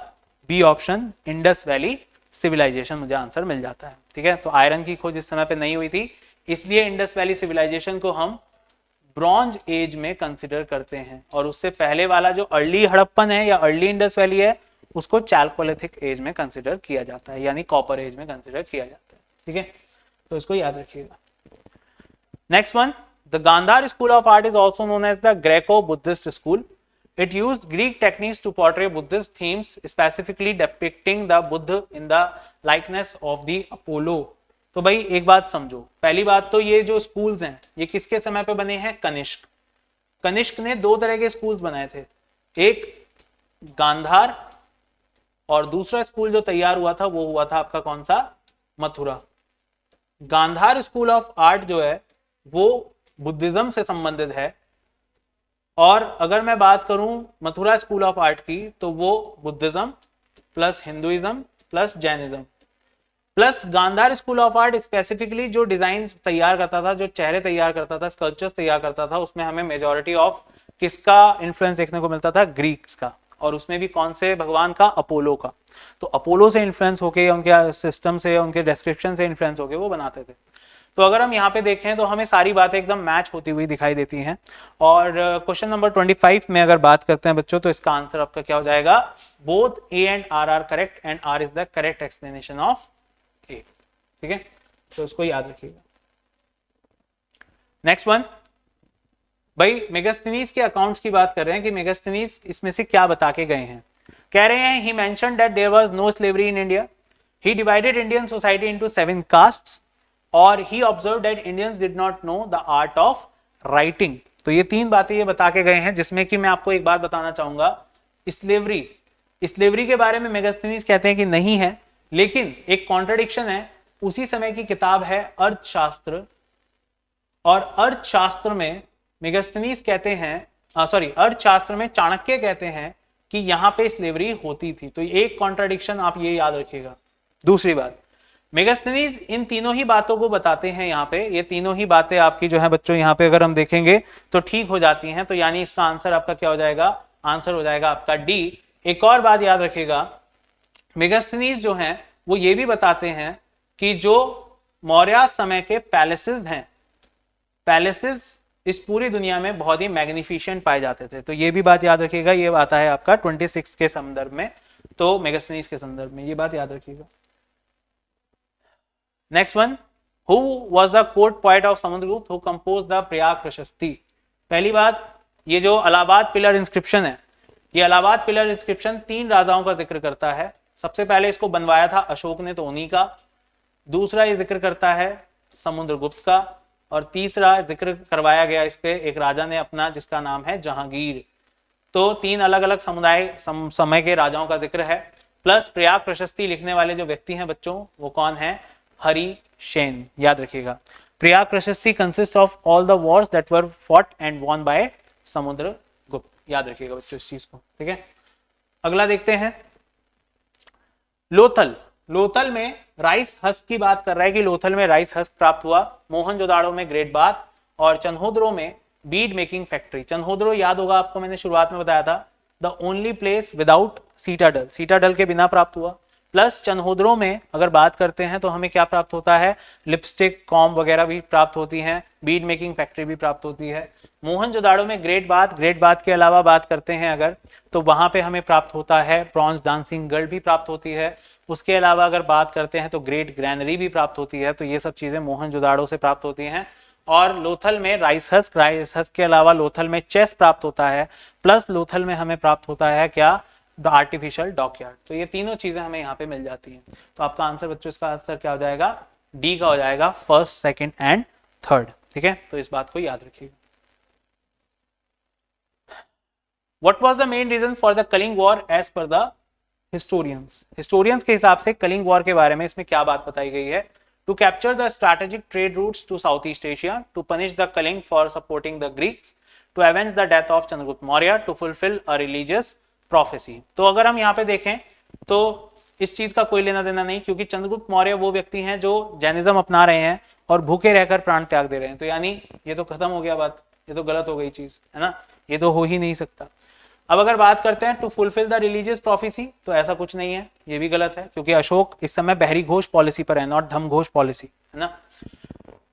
B option, Indus valley civilisation मुझे आंसर मिल जाता है। ठीक है, तो आयरन की खोज इस समय पे नहीं हुई थी, इसलिए इंडस वैली सिविलाइजेशन को हम ब्रॉन्ज एज में कंसिडर करते हैं, और उससे पहले वाला जो अर्ली हड़प्पन है या अर्ली इंडस वैली है उसको चैल्कोलिथिक एज में कंसिडर किया जाता है, यानी कॉपर एज में कंसिडर किया जाता है। ठीक है, तो इसको याद रखिएगा। Next one, the Gandhara school of art is also known as the Greco Buddhist school. It used Greek techniques to portray Buddhist themes, specifically depicting the Buddha in the likeness of the Apollo. तो भाई एक बात समझो, पहली बात तो ये जो स्कूल्स हैं ये किसके समय पे बने हैं? कनिष्क। कनिष्क ने दो तरह के स्कूल्स बनाए थे, एक गांधार और दूसरा स्कूल जो तैयार हुआ था वो हुआ था आपका कौन सा? Mathura. Gandhara school of art जो है वो बुद्धिज्म से संबंधित है, और अगर मैं बात करूं मथुरा स्कूल ऑफ आर्ट की तो वो Buddhism plus Hinduism plus Jainism plus Gandhara school of art specifically जो डिजाइन तैयार करता था, जो चेहरे तैयार करता था, स्कल्पचर्स तैयार करता था, उसमें हमें मेजॉरिटी ऑफ किसका इन्फ्लुएंस देखने को मिलता था? ग्रीक्स का, और उसमें भी कौन से भगवान का? अपोलो का। तो अपोलो से इन्फ्लुएंस होके, उनके सिस्टम से, उनके डिस्क्रिप्शन से इन्फ्लुएंस होके वो बनाते थे। तो अगर हम यहाँ पे देखें तो हमें सारी बातें एकदम मैच होती हुई दिखाई देती हैं। और क्वेश्चन नंबर 25 में अगर बात करते हैं बच्चों, तो इसका आंसर आपका क्या हो जाएगा? Both A and R are correct and R is the correct explanation of A. ठीक है, तो इसको याद रखिएगा। नेक्स्ट वन, भाई मेगास्थनीज के अकाउंट्स की बात कर रहे हैं कि मेगास्थनीज इसमें से क्या बता के गए हैं। कह रहे हैं, he mentioned that there was no slavery in India, he divided Indian society into 7 castes, और he observe that Indians did not know the art of writing. तो ये तीन बातें ये बता के गए हैं, जिसमें कि मैं आपको एक बात बताना चाहूंगा, स्लेवरी के बारे में मेगास्थनीज कहते हैं कि नहीं है, लेकिन एक कॉन्ट्रडिक्शन है। उसी समय की किताब है अर्थशास्त्र, और अर्थशास्त्र में मेगास्थनीज कहते हैं, अर्थशास्त्र में चाणक्य कहते हैं कि यहां पे स्लेवरी होती थी। तो एक कॉन्ट्रडिक्शन आप ये याद रखिएगा। दूसरी बात, मेगास्थनीज इन तीनों ही बातों को बताते हैं यहाँ पे, ये तीनों ही बातें आपकी जो है बच्चों यहाँ पे अगर हम देखेंगे तो ठीक हो जाती हैं। तो यानी इसका आंसर आपका क्या हो जाएगा? आंसर हो जाएगा आपका डी। एक और बात याद रखिएगा, मेगास्थनीज जो हैं वो ये भी बताते हैं कि जो मौर्य समय के पैलेसेस हैं, पैलेसेस इस पूरी दुनिया में बहुत ही मैग्निफिशिएंट पाए जाते थे। तो ये भी बात याद रखिएगा, ये आता है आपका 26 के संदर्भ में, तो मेगास्थनीज के संदर्भ में ये बात याद रखिएगा। Next one, who was the court poet of Samudragupta who composed the Prayag प्रशस्ति? पहली बात, ये जो इलाहाबाद पिलर इंस्क्रिप्शन है, ये इलाहाबाद पिलर इंस्क्रिप्शन 3 राजाओं का जिक्र करता है। सबसे पहले इसको बनवाया था अशोक ने, तो उन्हीं का। दूसरा ये जिक्र करता है समुद्रगुप्त का, और तीसरा जिक्र करवाया गया इस पे एक राजा ने अपना, जिसका नाम है जहांगीर। तो 3 अलग अलग समय के राजाओं का जिक्र है। प्लस प्रयाग प्रशस्ति लिखने वाले जो व्यक्ति हैं बच्चों, वो कौन है? हरिसेन। याद रखिएगा, प्रयाग प्रशस्ति consist of all the Wars that were fought and won by Samudragupta. याद रखिएगा बच्चों इस चीज को। ठीक है, अगला देखते हैं, लोथल। लोथल में राइस हस्क की बात कर रहा है कि लोथल में राइस हस्क प्राप्त हुआ, मोहनजोदाड़ो में ग्रेट बाथ, और चन्होद्रो में बीड मेकिंग फैक्ट्री। चन्होद्रो याद होगा आपको, मैंने शुरुआत में बताया था, the only place without citadel, citadel के बिना प्राप्त हुआ। प्लस चन्होद्रो में अगर बात करते हैं तो हमें क्या प्राप्त होता है? लिपस्टिक, कॉम वगैरह भी प्राप्त होती हैं, बीड मेकिंग फैक्ट्री भी प्राप्त होती है। मोहनजोदाड़ो में ग्रेट बाथ के अलावा बात करते हैं अगर, तो वहां पे हमें प्राप्त होता है ब्रॉन्ज डांसिंग गर्ल भी प्राप्त होती है। उसके अलावा अगर बात करते हैं तो ग्रेट ग्रैनरी भी प्राप्त होती है। तो ये सब चीजें मोहनजोदाड़ो से प्राप्त होती हैं। और लोथल में राइस हस्क के अलावा लोथल में चेस प्राप्त होता है। प्लस लोथल में हमें प्राप्त होता है क्या? The artificial dockyard. तो ये तीनों चीजें हमें यहाँ पे मिल जाती हैं। तो आपका आंसर बच्चों, इसका आंसर क्या हो जाएगा? डी का हो जाएगा, फर्स्ट, सेकंड एंड थर्ड। ठीक है, तो इस बात को याद रखिएगा। What was the main reason for the Kaling War as per the historians के हिसाब से कलिंग वॉर के बारे में इसमें क्या बात बताई गई है? To capture the strategic trade routes to south east Asia, to punish the Kalinga for supporting the Greeks, to avenge the death of Chandragupta Maurya, to fulfil a religious prophecy. तो अगर हम यहाँ पे देखें तो इस चीज का कोई लेना देना नहीं, क्योंकि चंद्रगुप्त मौर्य वो व्यक्ति हैं जो जैनिज्म अपना रहे हैं और भूखे रहकर प्राण त्याग दे रहे हैं, तो यानी ये तो खत्म हो गया बात, ये तो गलत हो गई चीज, है ना, ये तो हो ही नहीं सकता। अब अगर बात करते हैं to fulfil the religious prophecy, तो ऐसा कुछ नहीं है, ये भी गलत है, क्योंकि अशोक इस समय बहरी घोष पॉलिसी पर है, नॉट धम घोष पॉलिसी, है ना।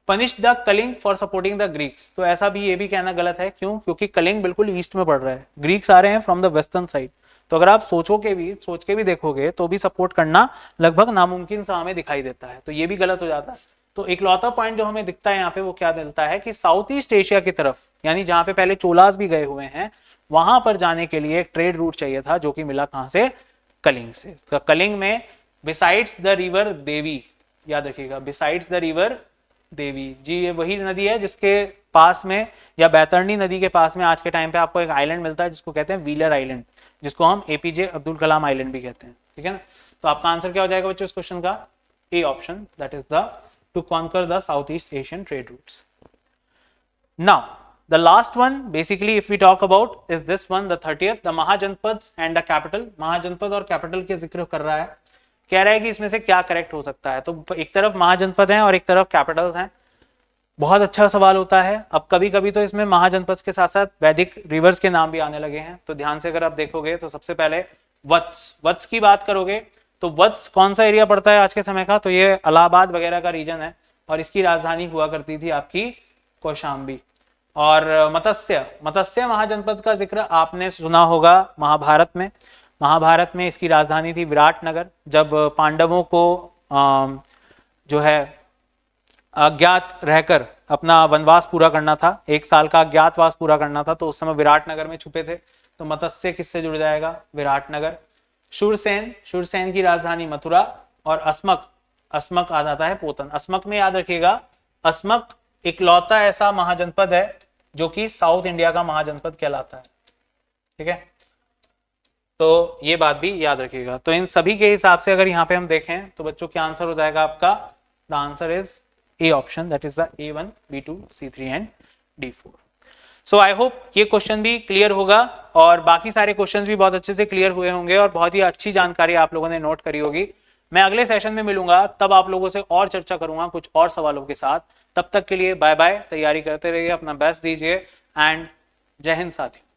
Punish the Kalinga for supporting the Greeks, तो ऐसा भी ये भी कहना गलत है, क्यों? क्योंकि कलिंग बिल्कुल ईस्ट में पड़ रहा है, ग्रीक्स आ रहे हैं फ्रॉम द वेस्टर्न साइड, तो अगर आप सोच के भी देखोगे तो भी सपोर्ट करना लगभग नामुमकिन सा हमें दिखाई देता है, तो ये भी गलत हो जाता है। तो इकलौता पॉइंट जो हमें दिखता है यहाँ पे वो क्या मिलता है कि साउथ ईस्ट एशिया की तरफ, यानी जहां पे पहले चोलास भी गए हुए हैं, वहां पर जाने के लिए एक ट्रेड रूट चाहिए था, जो कि मिला कहां से? कलिंग से। तो कलिंग में बिसाइड्स द रिवर देवी, याद रखिएगा, बिसाइड्स द रिवर देवी जी, ये वही नदी है जिसके पास में, या बैतरणी नदी के पास में आज के टाइम पे आपको एक आइलैंड मिलता है जिसको कहते हैं व्हीलर आइलैंड, जिसको हम एपीजे अब्दुल कलाम आइलैंड भी कहते हैं, ठीक है ना। तो आपका आंसर क्या हो जाएगा बच्चों इस क्वेश्चन का? A option, that is the two conquer the south east Asian trade routes. Now the last one basically if we talk about is this one, the 30th, the महाजनपद and the capital। महाजनपद और capital के जिक्र कर रहा है, कह रहा है कि इसमें से क्या करेक्ट हो सकता है। तो एक तरफ महाजनपद है और एक तरफ कैपिटल्स हैं। बहुत अच्छा सवाल होता है। अब कभी कभी तो इसमें महाजनपद के साथ साथ वैदिक रिवर्स के नाम भी आने लगे हैं, तो ध्यान से अगर आप देखोगे तो सबसे पहले वत्स की बात करोगे तो वत्स कौन सा एरिया पड़ता है आज के समय का? तो ये इलाहाबाद वगैरह का रीजन है, और इसकी राजधानी हुआ करती थी आपकी कौशाम्बी। और मत्स्य महाजनपद का जिक्र आपने सुना होगा महाभारत में इसकी राजधानी थी विराटनगर। जब पांडवों को जो है अज्ञात रहकर अपना वनवास पूरा करना था, 1 साल का अज्ञातवास पूरा करना था, तो उस समय विराटनगर में छुपे थे, तो मत्स्य किससे जुड़ जाएगा? विराटनगर। शूरसेन की राजधानी मथुरा, और अस्मक आ जाता है पोतन। अस्मक में याद रखिएगा, अस्मक इकलौता ऐसा महाजनपद है जो कि साउथ इंडिया का महाजनपद कहलाता है, ठीक है, तो ये बात भी याद रखिएगा। तो इन सभी के हिसाब से अगर यहाँ पे हम देखें तो बच्चों क्या आंसर हो जाएगा आपका? The answer is A option, that is the A1, B2, C3 and D4। So I hope ये क्वेश्चन भी क्लियर होगा और बाकी सारे क्वेश्चंस भी बहुत अच्छे से क्लियर हुए होंगे और बहुत ही अच्छी जानकारी आप लोगों ने नोट करी होगी। मैं अगले सेशन में मिलूंगा, तब आप लोगों से और चर्चा करूंगा कुछ और सवालों के साथ। तब तक के लिए बाय बाय, तैयारी करते रहिए, अपना बेस्ट दीजिए एंड जय हिंद साथियों।